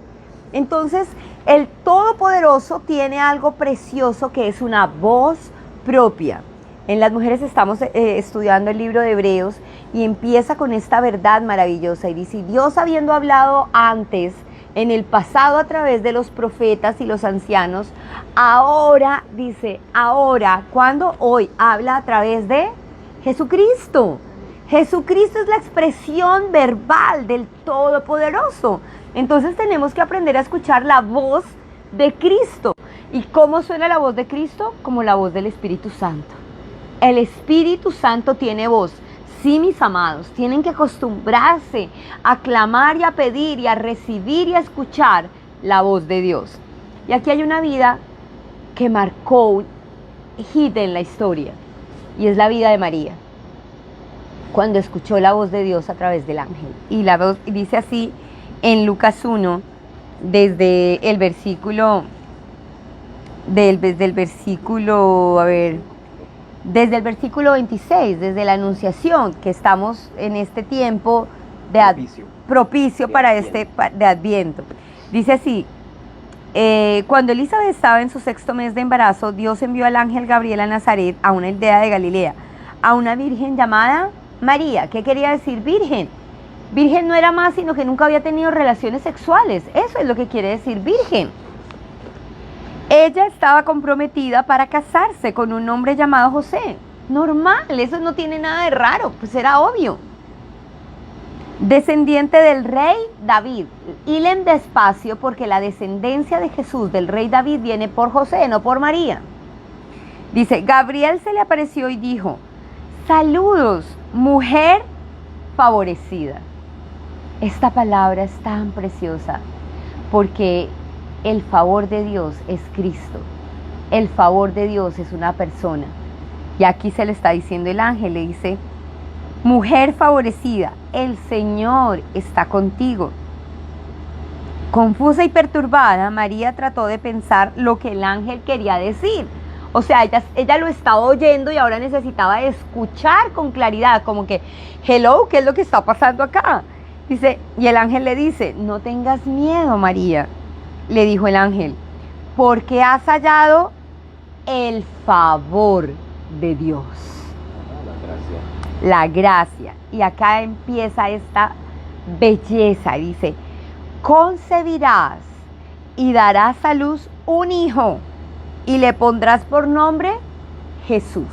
Entonces, el Todopoderoso tiene algo precioso que es una voz propia. En las mujeres estamos estudiando el libro de Hebreos y empieza con esta verdad maravillosa y dice, Dios habiendo hablado antes, en el pasado a través de los profetas y los ancianos, ahora, dice, ahora, ¿cuándo? Hoy, habla a través de Jesucristo. Jesucristo es la expresión verbal del Todopoderoso. Entonces tenemos que aprender a escuchar la voz de Cristo. ¿Y cómo suena la voz de Cristo? Como la voz del Espíritu Santo. El Espíritu Santo tiene voz. Sí, mis amados, tienen que acostumbrarse a clamar y a pedir y a recibir y a escuchar la voz de Dios. Y aquí hay una vida que marcó un hit en la historia, y es la vida de María, cuando escuchó la voz de Dios a través del ángel. Y la voz dice así en Lucas 1, desde el versículo, desde el versículo 26, desde la Anunciación, que estamos en este tiempo de propicio para de Adviento. Dice así, cuando Elizabeth estaba en su 6º mes de embarazo, Dios envió al ángel Gabriel a Nazaret, a una aldea de Galilea, a una virgen llamada María. ¿Qué quería decir virgen? Virgen no era más sino que nunca había tenido relaciones sexuales. Eso es lo que quiere decir virgen. Ella estaba comprometida para casarse con un hombre llamado José. Normal, eso no tiene nada de raro, pues era obvio. Descendiente del rey David. Hilen despacio porque la descendencia de Jesús del rey David viene por José, no por María. Dice, Gabriel se le apareció y dijo, saludos, mujer favorecida. Esta palabra es tan preciosa porque el favor de Dios es Cristo. El favor de Dios es una persona. Y aquí se le está diciendo el ángel, le dice, mujer favorecida, el Señor está contigo. Confusa y perturbada, María trató de pensar lo que el ángel quería decir. O sea, ella lo estaba oyendo y ahora necesitaba escuchar con claridad, como que, hello, ¿qué es lo que está pasando acá? Dice, y el ángel le dice, no tengas miedo, María. Le dijo el ángel, porque has hallado el favor de Dios. La gracia. Y acá empieza esta belleza. Dice, concebirás y darás a luz un hijo y le pondrás por nombre Jesús.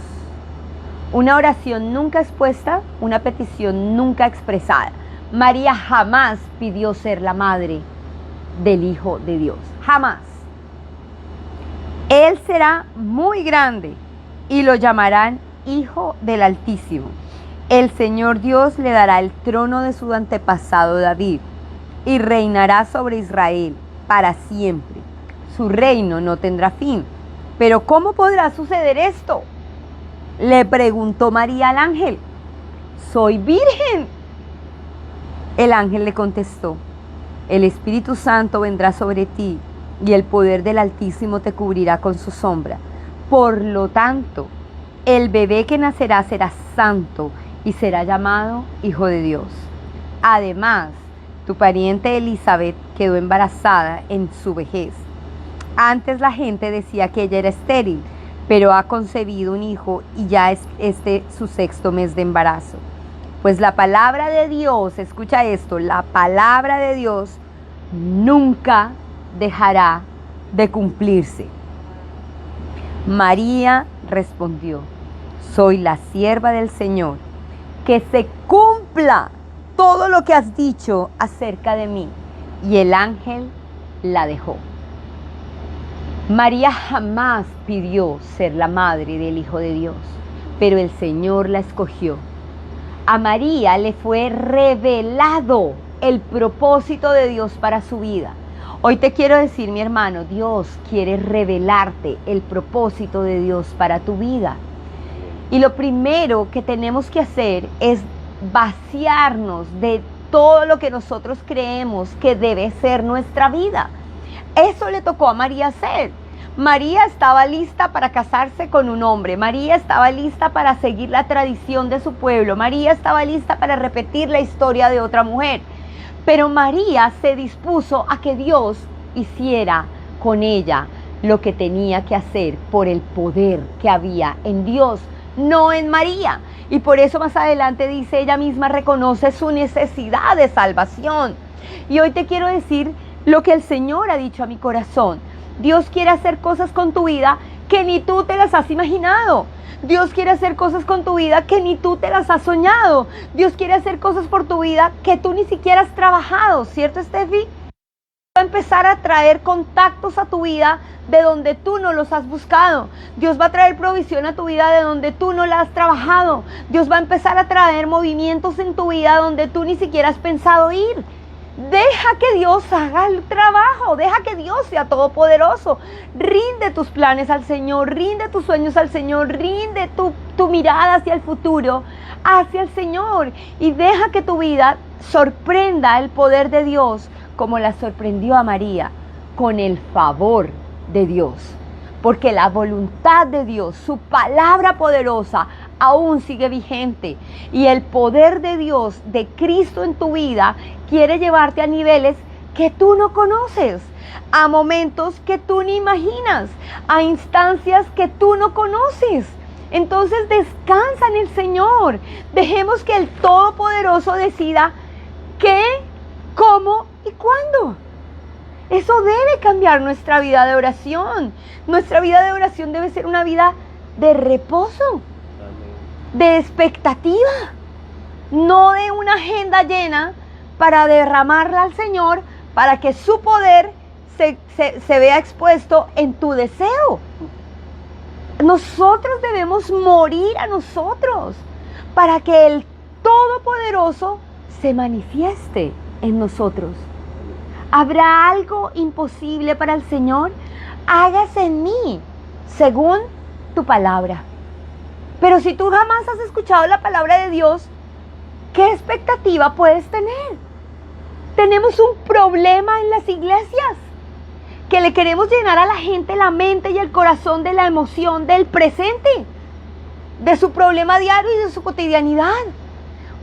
Una oración nunca expuesta, una petición nunca expresada. María jamás pidió ser la madre del Hijo de Dios. Jamás. Él será muy grande y lo llamarán Hijo del Altísimo. El Señor Dios le dará el trono de su antepasado David y reinará sobre Israel para siempre. Su reino no tendrá fin. Pero ¿cómo podrá suceder esto? Le preguntó María al ángel. Soy virgen. El ángel le contestó, el Espíritu Santo vendrá sobre ti y el poder del Altísimo te cubrirá con su sombra. Por lo tanto, el bebé que nacerá será santo y será llamado Hijo de Dios. Además, tu pariente Elizabeth quedó embarazada en su vejez. Antes la gente decía que ella era estéril, pero ha concebido un hijo y ya es su 6º mes de embarazo. Pues la palabra de Dios, escucha esto, la palabra de Dios nunca dejará de cumplirse. María respondió, soy la sierva del Señor, que se cumpla todo lo que has dicho acerca de mí. Y el ángel la dejó. María jamás pidió ser la madre del Hijo de Dios, pero el Señor la escogió. A María le fue revelado el propósito de Dios para su vida. Hoy te quiero decir, mi hermano, Dios quiere revelarte el propósito de Dios para tu vida. Y lo primero que tenemos que hacer es vaciarnos de todo lo que nosotros creemos que debe ser nuestra vida. Eso le tocó a María hacer. María estaba lista para casarse con un hombre. María estaba lista para seguir la tradición de su pueblo. María estaba lista para repetir la historia de otra mujer. Pero María se dispuso a que Dios hiciera con ella lo que tenía que hacer por el poder que había en Dios, no en María. Y por eso más adelante dice, ella misma reconoce su necesidad de salvación. Y hoy te quiero decir lo que el Señor ha dicho a mi corazón. Dios quiere hacer cosas con tu vida que ni tú te las has imaginado. Dios quiere hacer cosas con tu vida que ni tú te las has soñado. Dios quiere hacer cosas por tu vida que tú ni siquiera has trabajado, ¿cierto, Steffi? Va a empezar a traer contactos a tu vida de donde tú no los has buscado. Dios va a traer provisión a tu vida de donde tú no la has trabajado. Dios va a empezar a traer movimientos en tu vida donde tú ni siquiera has pensado ir. Deja que Dios haga el trabajo, deja que Dios sea todopoderoso. Rinde tus planes al Señor, rinde tus sueños al Señor, rinde tu mirada hacia el futuro, hacia el Señor, y deja que tu vida sorprenda el poder de Dios como la sorprendió a María, con el favor de Dios. Porque la voluntad de Dios, su palabra poderosa, aún sigue vigente. Y el poder de Dios, de Cristo en tu vida, quiere llevarte a niveles que tú no conoces, a momentos que tú ni imaginas, a instancias que tú no conoces. Entonces descansa en el Señor. Dejemos que el Todopoderoso decida qué, cómo y cuándo. Eso debe cambiar nuestra vida de oración. Nuestra vida de oración debe ser una vida de reposo, de expectativa, no de una agenda llena para derramarla al Señor, para que su poder se vea expuesto en tu deseo. Nosotros debemos morir a nosotros para que el Todopoderoso se manifieste en nosotros. ¿Habrá algo imposible para el Señor? Hágase en mí según tu palabra. Pero si tú jamás has escuchado la palabra de Dios, ¿qué expectativa puedes tener? Tenemos un problema en las iglesias, que le queremos llenar a la gente la mente y el corazón de la emoción del presente, de su problema diario y de su cotidianidad,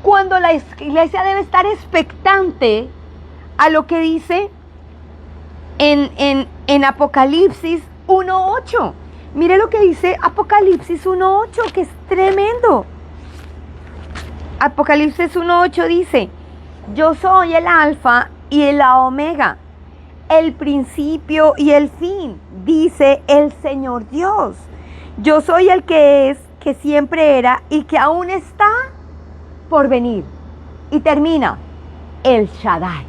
cuando la iglesia debe estar expectante a lo que dice en Apocalipsis 1:8. Mire lo que dice Apocalipsis 1:8, que es tremendo. Apocalipsis 1:8 dice: yo soy el alfa y la omega, el principio y el fin, dice el Señor Dios. Yo soy el que es, que siempre era y que aún está por venir. Y termina: el Shaddai,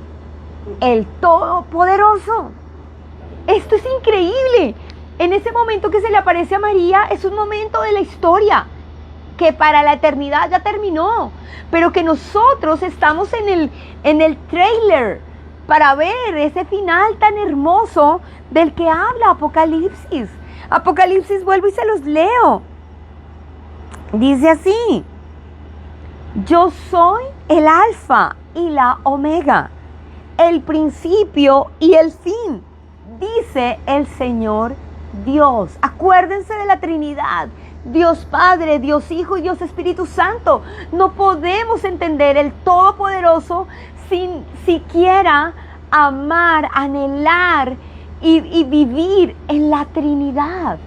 el Todopoderoso. Esto es increíble. En ese momento que se le aparece a María, es un momento de la historia que para la eternidad ya terminó, pero que nosotros estamos en el trailer para ver ese final tan hermoso del que habla Apocalipsis. Apocalipsis, vuelvo y se los leo. Dice así: yo soy el alfa y la omega, el principio y el fin, dice el Señor Dios. Acuérdense de la Trinidad: Dios Padre, Dios Hijo y Dios Espíritu Santo. No podemos entender el Todopoderoso sin siquiera amar, anhelar y vivir en la Trinidad.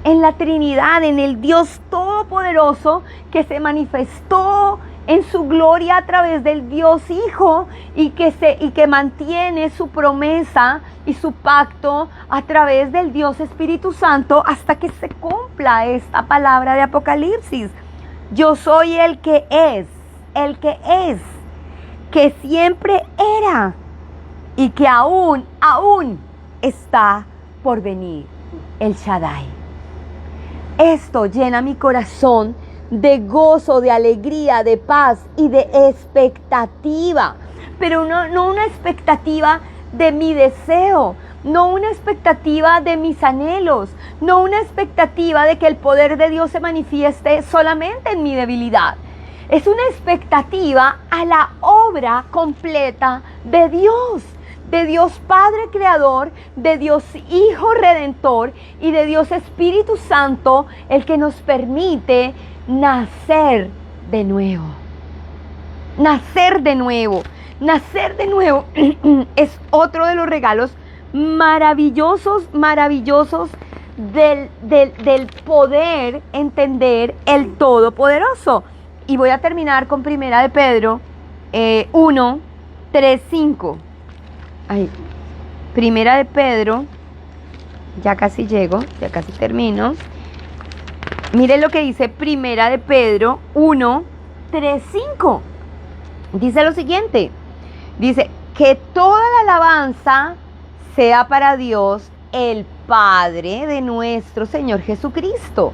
En la Trinidad, en el Dios Todopoderoso que se manifestó en su gloria a través del Dios Hijo y que mantiene su promesa y su pacto a través del Dios Espíritu Santo hasta que se cumpla esta palabra de Apocalipsis. Yo soy el que es, que siempre era y que aún está por venir, el Shaddai. Esto llena mi corazón de gozo, de alegría, de paz y de expectativa, pero no una expectativa de mi deseo, no una expectativa de mis anhelos, no una expectativa de que el poder de Dios se manifieste solamente en mi debilidad. Es una expectativa a la obra completa de Dios Padre Creador, de Dios Hijo Redentor y de Dios Espíritu Santo, el que nos permite nacer de nuevo. Nacer de nuevo. Nacer de nuevo es otro de los regalos maravillosos del poder entender el Todopoderoso. Y voy a terminar con Primera de Pedro 1, 3, 5. Ay, Primera de Pedro, ya casi llego, ya casi termino. Miren lo que dice Primera de Pedro 1, 3, 5. Dice lo siguiente. Dice que toda la alabanza sea para Dios, el Padre de nuestro Señor Jesucristo.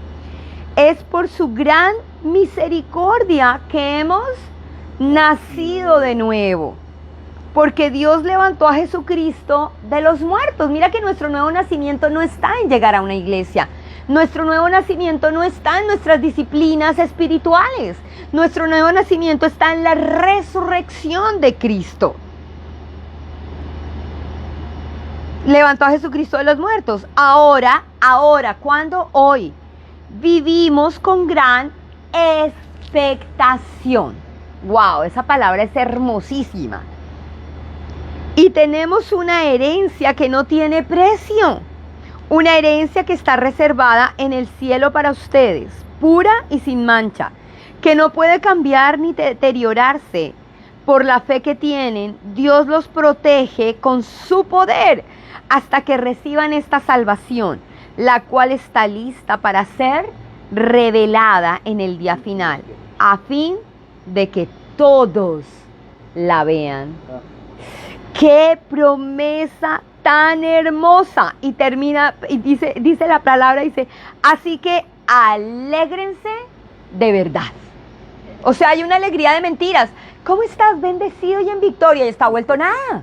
Es por su gran misericordia que hemos nacido de nuevo. Porque Dios levantó a Jesucristo de los muertos. Mira que nuestro nuevo nacimiento no está en llegar a una iglesia. Nuestro nuevo nacimiento no está en nuestras disciplinas espirituales. Nuestro nuevo nacimiento está en la resurrección de Cristo. Levantó a Jesucristo de los muertos. Ahora, ¿cuándo? Hoy. Vivimos con gran expectación. Wow, esa palabra es hermosísima. Y tenemos una herencia que no tiene precio. Una herencia que está reservada en el cielo para ustedes, pura y sin mancha, que no puede cambiar ni deteriorarse. Por la fe que tienen, Dios los protege con su poder hasta que reciban esta salvación, la cual está lista para ser revelada en el día final, a fin de que todos la vean. ¡Qué promesa tan hermosa! Y termina, y dice la palabra, dice, así que alégrense de verdad. O sea, hay una alegría de mentiras. ¿Cómo estás? Bendecido y en victoria. Y está vuelto nada.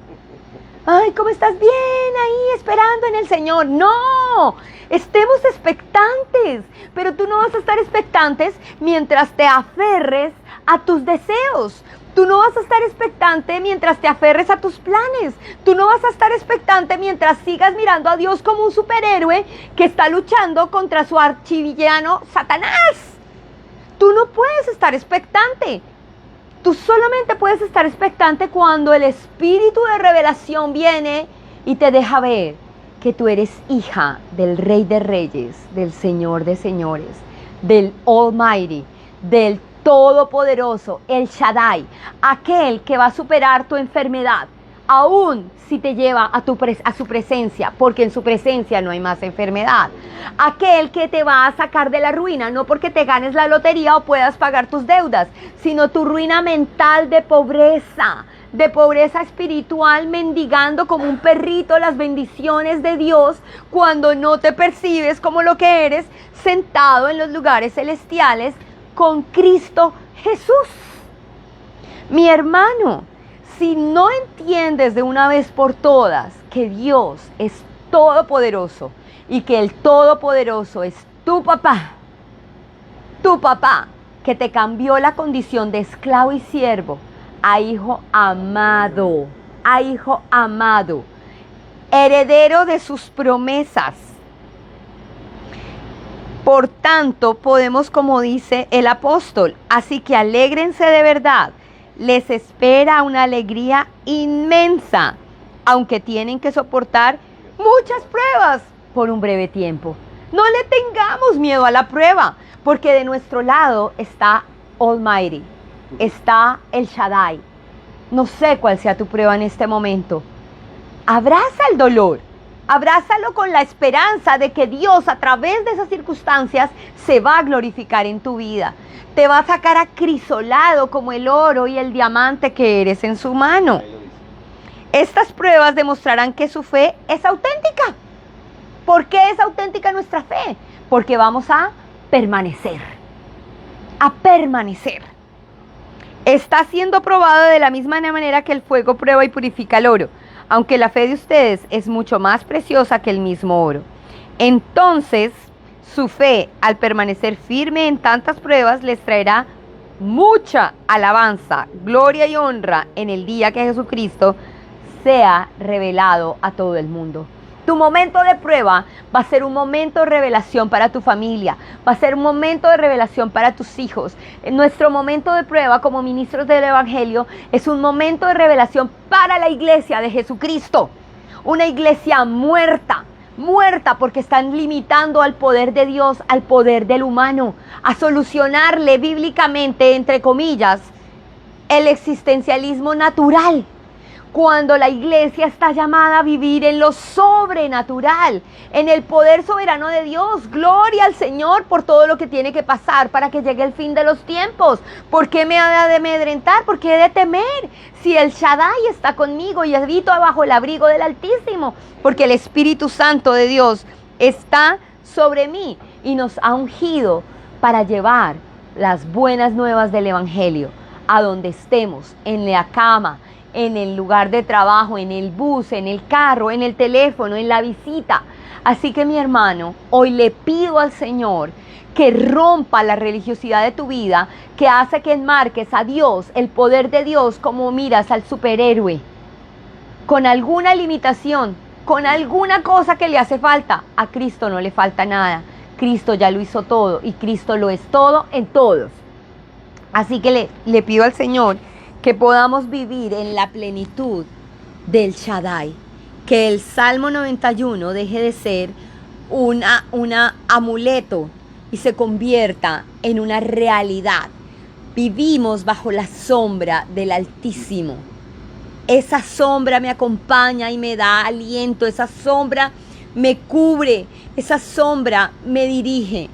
Ay, ¿cómo estás? Bien, ahí esperando en el Señor. No, estemos expectantes. Pero tú no vas a estar expectantes mientras te aferres a tus deseos. Tú no vas a estar expectante mientras te aferres a tus planes. Tú no vas a estar expectante mientras sigas mirando a Dios como un superhéroe que está luchando contra su archivillano Satanás. Tú no puedes estar expectante. Tú solamente puedes estar expectante cuando el Espíritu de revelación viene y te deja ver que tú eres hija del Rey de Reyes, del Señor de Señores, del Almighty, del Todopoderoso, el Shaddai, aquel que va a superar tu enfermedad, aún si te lleva a su presencia, porque en su presencia no hay más enfermedad. Aquel que te va a sacar de la ruina, no porque te ganes la lotería o puedas pagar tus deudas, sino tu ruina mental de pobreza espiritual, mendigando como un perrito las bendiciones de Dios cuando no te percibes como lo que eres, sentado en los lugares celestiales con Cristo Jesús. Mi hermano, si no entiendes de una vez por todas que Dios es todopoderoso y que el Todopoderoso es tu papá que te cambió la condición de esclavo y siervo a hijo amado, heredero de sus promesas. Por tanto, podemos, como dice el apóstol, así que alégrense de verdad. Les espera una alegría inmensa, aunque tienen que soportar muchas pruebas por un breve tiempo. No le tengamos miedo a la prueba, porque de nuestro lado está Almighty, está el Shaddai. No sé cuál sea tu prueba en este momento. Abraza el dolor, abrázalo con la esperanza de que Dios a través de esas circunstancias se va a glorificar en tu vida. Te va a sacar acrisolado como el oro y el diamante que eres en su mano. Estas pruebas demostrarán que su fe es auténtica. ¿Por qué es auténtica nuestra fe? Porque vamos a permanecer. Está siendo probado de la misma manera que el fuego prueba y purifica el oro, aunque la fe de ustedes es mucho más preciosa que el mismo oro. Entonces, su fe, al permanecer firme en tantas pruebas, les traerá mucha alabanza, gloria y honra en el día que Jesucristo sea revelado a todo el mundo. Tu momento de prueba va a ser un momento de revelación para tu familia, va a ser un momento de revelación para tus hijos. Nuestro momento de prueba como ministros del Evangelio es un momento de revelación para la iglesia de Jesucristo. Una iglesia muerta, muerta porque están limitando al poder de Dios, al poder del humano, a solucionarle bíblicamente, entre comillas, el existencialismo natural. Cuando la iglesia está llamada a vivir en lo sobrenatural, en el poder soberano de Dios. Gloria al Señor por todo lo que tiene que pasar para que llegue el fin de los tiempos. ¿Por qué me ha de amedrentar? ¿Por qué he de temer? Si el Shaddai está conmigo y habito bajo el abrigo del Altísimo, porque el Espíritu Santo de Dios está sobre mí y nos ha ungido para llevar las buenas nuevas del Evangelio a donde estemos, en la cama, en el lugar de trabajo, en el bus, en el carro, en el teléfono, en la visita. Así que mi hermano, hoy le pido al Señor que rompa la religiosidad de tu vida, que hace que enmarques a Dios, el poder de Dios, como miras al superhéroe, con alguna limitación, con alguna cosa que le hace falta. A Cristo no le falta nada. Cristo ya lo hizo todo y Cristo lo es todo en todos. Así que le pido al Señor que podamos vivir en la plenitud del Shaddai, que el Salmo 91 deje de ser un amuleto y se convierta en una realidad. Vivimos bajo la sombra del Altísimo. Esa sombra me acompaña y me da aliento, esa sombra me cubre, esa sombra me dirige.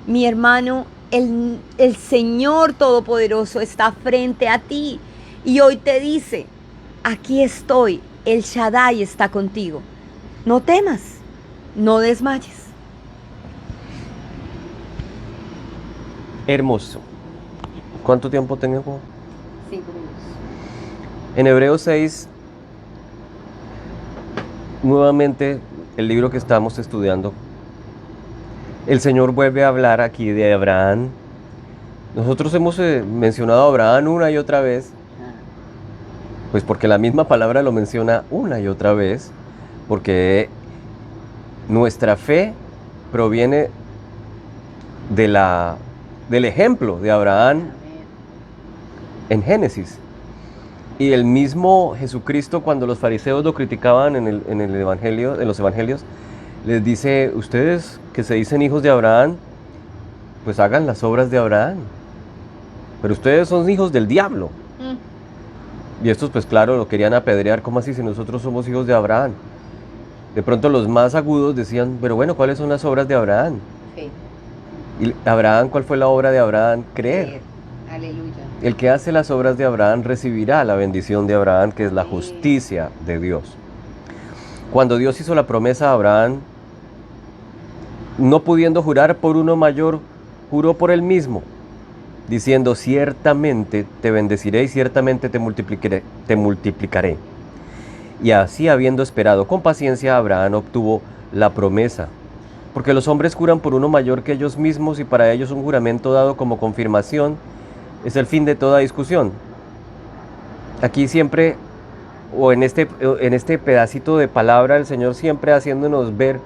Mi hermano, el Señor Todopoderoso está frente a ti y hoy te dice, aquí estoy, el Shaddai está contigo. No temas, no desmayes. Hermoso. ¿Cuánto tiempo tengo? 5 minutos. En Hebreos 6, nuevamente el libro que estamos estudiando, el Señor vuelve a hablar aquí de Abraham. Nosotros hemos mencionado a Abraham una y otra vez, pues porque la misma palabra lo menciona una y otra vez, porque nuestra fe proviene del ejemplo de Abraham en Génesis. Y el mismo Jesucristo, cuando los fariseos lo criticaban en los evangelios, les dice, ustedes que se dicen hijos de Abraham, pues hagan las obras de Abraham. Pero ustedes son hijos del diablo. Y estos, pues claro, lo querían apedrear. ¿Cómo así si nosotros somos hijos de Abraham? De pronto los más agudos decían, pero bueno, ¿cuáles son las obras de Abraham? Fe. ¿Y Abraham, cuál fue la obra de Abraham? Creer. Aleluya. El que hace las obras de Abraham recibirá la bendición de Abraham, que es la justicia de Dios. Cuando Dios hizo la promesa a Abraham, no pudiendo jurar por uno mayor, juró por él mismo, diciendo, ciertamente te bendeciré y ciertamente te multiplicaré. Y así, habiendo esperado con paciencia, Abraham obtuvo la promesa. Porque los hombres juran por uno mayor que ellos mismos y para ellos un juramento dado como confirmación es el fin de toda discusión. Aquí siempre, o en este pedacito de palabra, el Señor siempre haciéndonos ver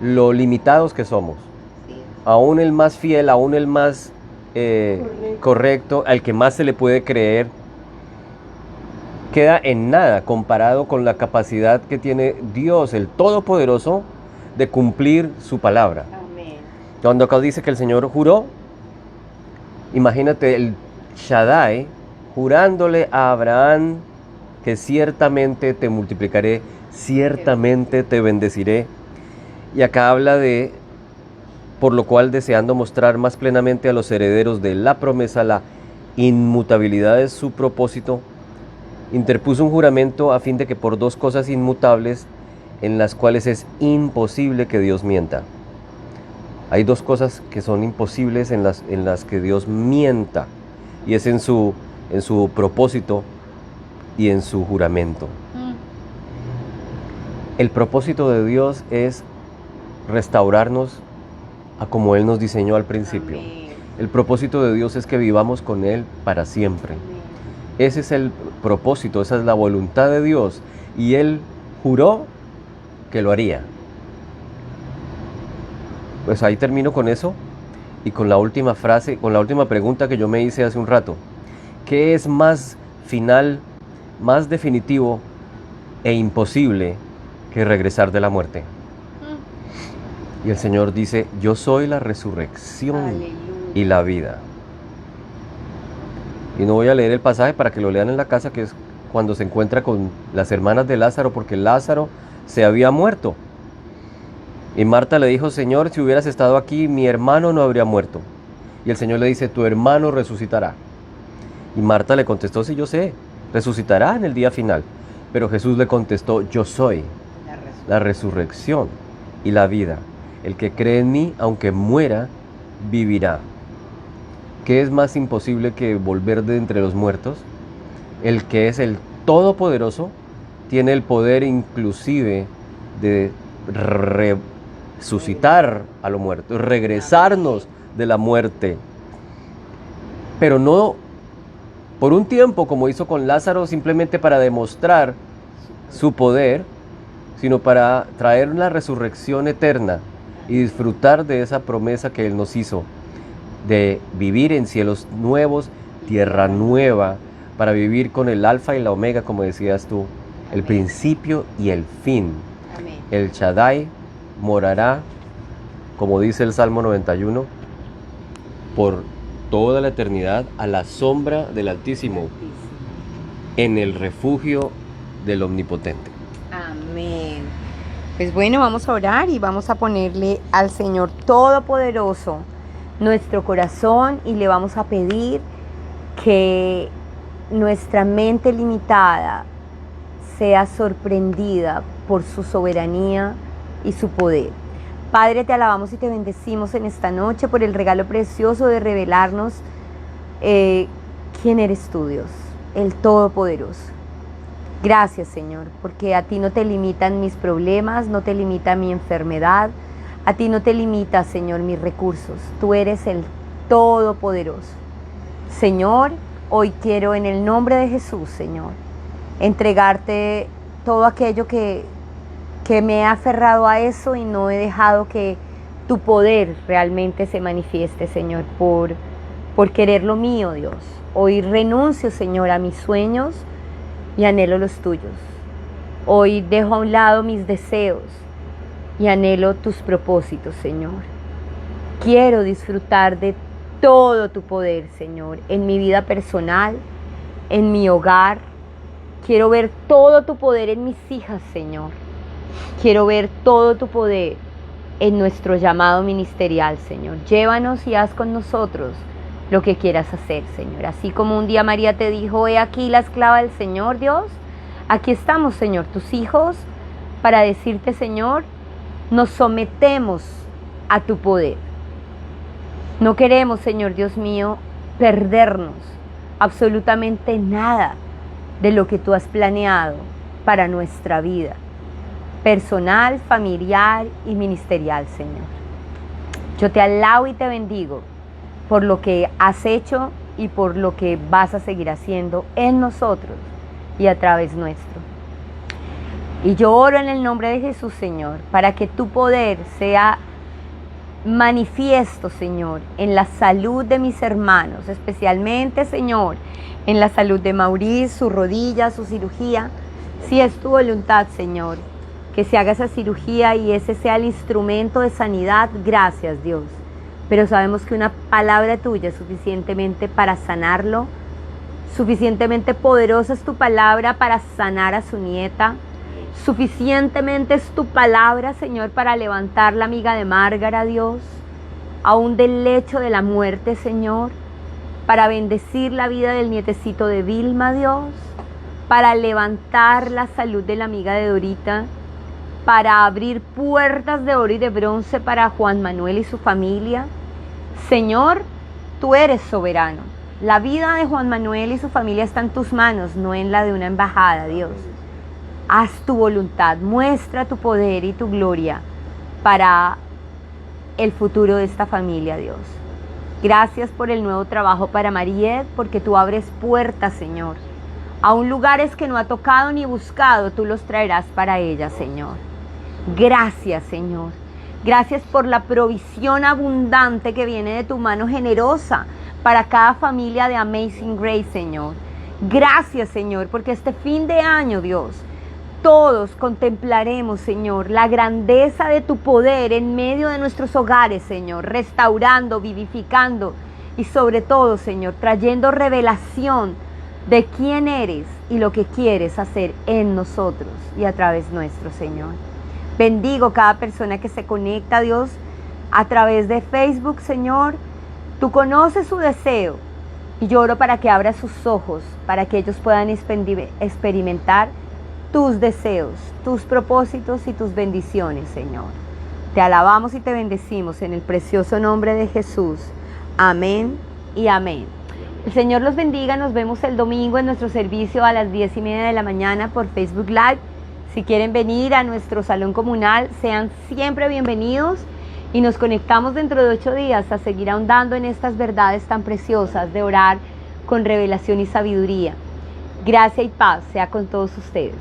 lo limitados que somos. Sí. Aún el más fiel, aún el más correcto, al que más se le puede creer, queda en nada comparado con la capacidad que tiene Dios, el Todopoderoso, de cumplir su palabra. Amén. Cuando acá dice que el Señor juró, imagínate el Shaddai jurándole a Abraham que ciertamente te multiplicaré, ciertamente te bendeciré. Y acá habla de, por lo cual deseando mostrar más plenamente a los herederos de la promesa la inmutabilidad de su propósito, interpuso un juramento a fin de que por dos cosas inmutables en las cuales es imposible que Dios mienta. Hay dos cosas que son imposibles en las que Dios mienta, y es en su propósito y en su juramento. El propósito de Dios es restaurarnos a como Él nos diseñó al principio. Amén. El propósito de Dios es que vivamos con Él para siempre. Ese es el propósito, esa es la voluntad de Dios, y Él juró que lo haría. Pues ahí termino con eso y con la última frase, con la última pregunta que yo me hice hace un rato. ¿Qué es más final, más definitivo e imposible que regresar de la muerte? Y el Señor dice, yo soy la resurrección Aleluya. y la vida. Y no voy a leer el pasaje para que lo lean en la casa, que es cuando se encuentra con las hermanas de Lázaro, porque Lázaro se había muerto. Y Marta le dijo, Señor, si hubieras estado aquí, mi hermano no habría muerto. Y el Señor le dice, tu hermano resucitará. Y Marta le contestó, sí, yo sé, resucitará en el día final. Pero Jesús le contestó, yo soy la resurrección y la vida. El que cree en mí, aunque muera, vivirá. ¿Qué es más imposible que volver de entre los muertos? El que es el Todopoderoso tiene el poder inclusive de resucitar a los muertos, regresarnos de la muerte. Pero no por un tiempo, como hizo con Lázaro, simplemente para demostrar su poder, sino para traer una resurrección eterna y disfrutar de esa promesa que Él nos hizo, de vivir en cielos nuevos, tierra nueva, para vivir con el alfa y la omega, como decías tú, el principio y el fin. Amén. El Shaddai morará, como dice el Salmo 91, por toda la eternidad a la sombra del Altísimo, en el refugio del Omnipotente. Amén. Pues bueno, vamos a orar y vamos a ponerle al Señor Todopoderoso nuestro corazón y le vamos a pedir que nuestra mente limitada sea sorprendida por su soberanía y su poder. Padre, te alabamos y te bendecimos en esta noche por el regalo precioso de revelarnos quién eres tú, Dios, el Todopoderoso. Gracias, Señor, porque a ti no te limitan mis problemas, no te limita mi enfermedad, a ti no te limita, Señor, mis recursos. Tú eres el Todopoderoso. Señor, hoy quiero en el nombre de Jesús, Señor, entregarte todo aquello que me he aferrado a eso y no he dejado que tu poder realmente se manifieste, Señor, por querer lo mío, Dios. Hoy renuncio, Señor, a mis sueños y anhelo los tuyos. Hoy dejo a un lado mis deseos y anhelo tus propósitos, Señor. Quiero disfrutar de todo tu poder, Señor, en mi vida personal, en mi hogar. Quiero ver todo tu poder en mis hijas, Señor. Quiero ver todo tu poder en nuestro llamado ministerial, Señor. Llévanos y haz con nosotros lo que quieras hacer, Señor. Así como un día María te dijo, he aquí la esclava del Señor, Dios. Aquí estamos, Señor, tus hijos, para decirte, Señor, nos sometemos a tu poder. No queremos, Señor Dios mío, perdernos absolutamente nada de lo que tú has planeado para nuestra vida personal, familiar y ministerial, Señor. Yo te alabo y te bendigo por lo que has hecho y por lo que vas a seguir haciendo en nosotros y a través nuestro. Y yo oro en el nombre de Jesús, Señor, para que tu poder sea manifiesto, Señor, en la salud de mis hermanos, especialmente, Señor, en la salud de Maurice, su rodilla, su cirugía. Si es tu voluntad, Señor, que se haga esa cirugía y ese sea el instrumento de sanidad, gracias, Dios. Pero sabemos que una palabra tuya es suficientemente para sanarlo, suficientemente poderosa es tu palabra para sanar a su nieta, suficientemente es tu palabra, Señor, para levantar la amiga de Márgara, Dios, aún del lecho de la muerte, Señor, para bendecir la vida del nietecito de Vilma, Dios, para levantar la salud de la amiga de Dorita, para abrir puertas de oro y de bronce para Juan Manuel y su familia. Señor, tú eres soberano. La vida de Juan Manuel y su familia está en tus manos, no en la de una embajada, Dios. Haz tu voluntad, muestra tu poder y tu gloria para el futuro de esta familia, Dios. Gracias por el nuevo trabajo para Mariette, porque tú abres puertas, Señor. Aún lugares que no ha tocado ni buscado, tú los traerás para ella, Señor. Gracias, Señor. Gracias por la provisión abundante que viene de tu mano generosa para cada familia de Amazing Grace, Señor. Gracias, Señor, porque este fin de año, Dios, todos contemplaremos, Señor, la grandeza de tu poder en medio de nuestros hogares, Señor, restaurando, vivificando y sobre todo, Señor, trayendo revelación de quién eres y lo que quieres hacer en nosotros y a través nuestro, Señor. Bendigo cada persona que se conecta, Dios, a través de Facebook, Señor. Tú conoces su deseo y yo oro para que abra sus ojos, para que ellos puedan experimentar tus deseos, tus propósitos y tus bendiciones, Señor. Te alabamos y te bendecimos en el precioso nombre de Jesús. Amén y amén. El Señor los bendiga. Nos vemos el domingo en nuestro servicio a las 10:30 de la mañana por Facebook Live. Si quieren venir a nuestro salón comunal, sean siempre bienvenidos y nos conectamos dentro de 8 días a seguir ahondando en estas verdades tan preciosas de orar con revelación y sabiduría. Gracia y paz sea con todos ustedes.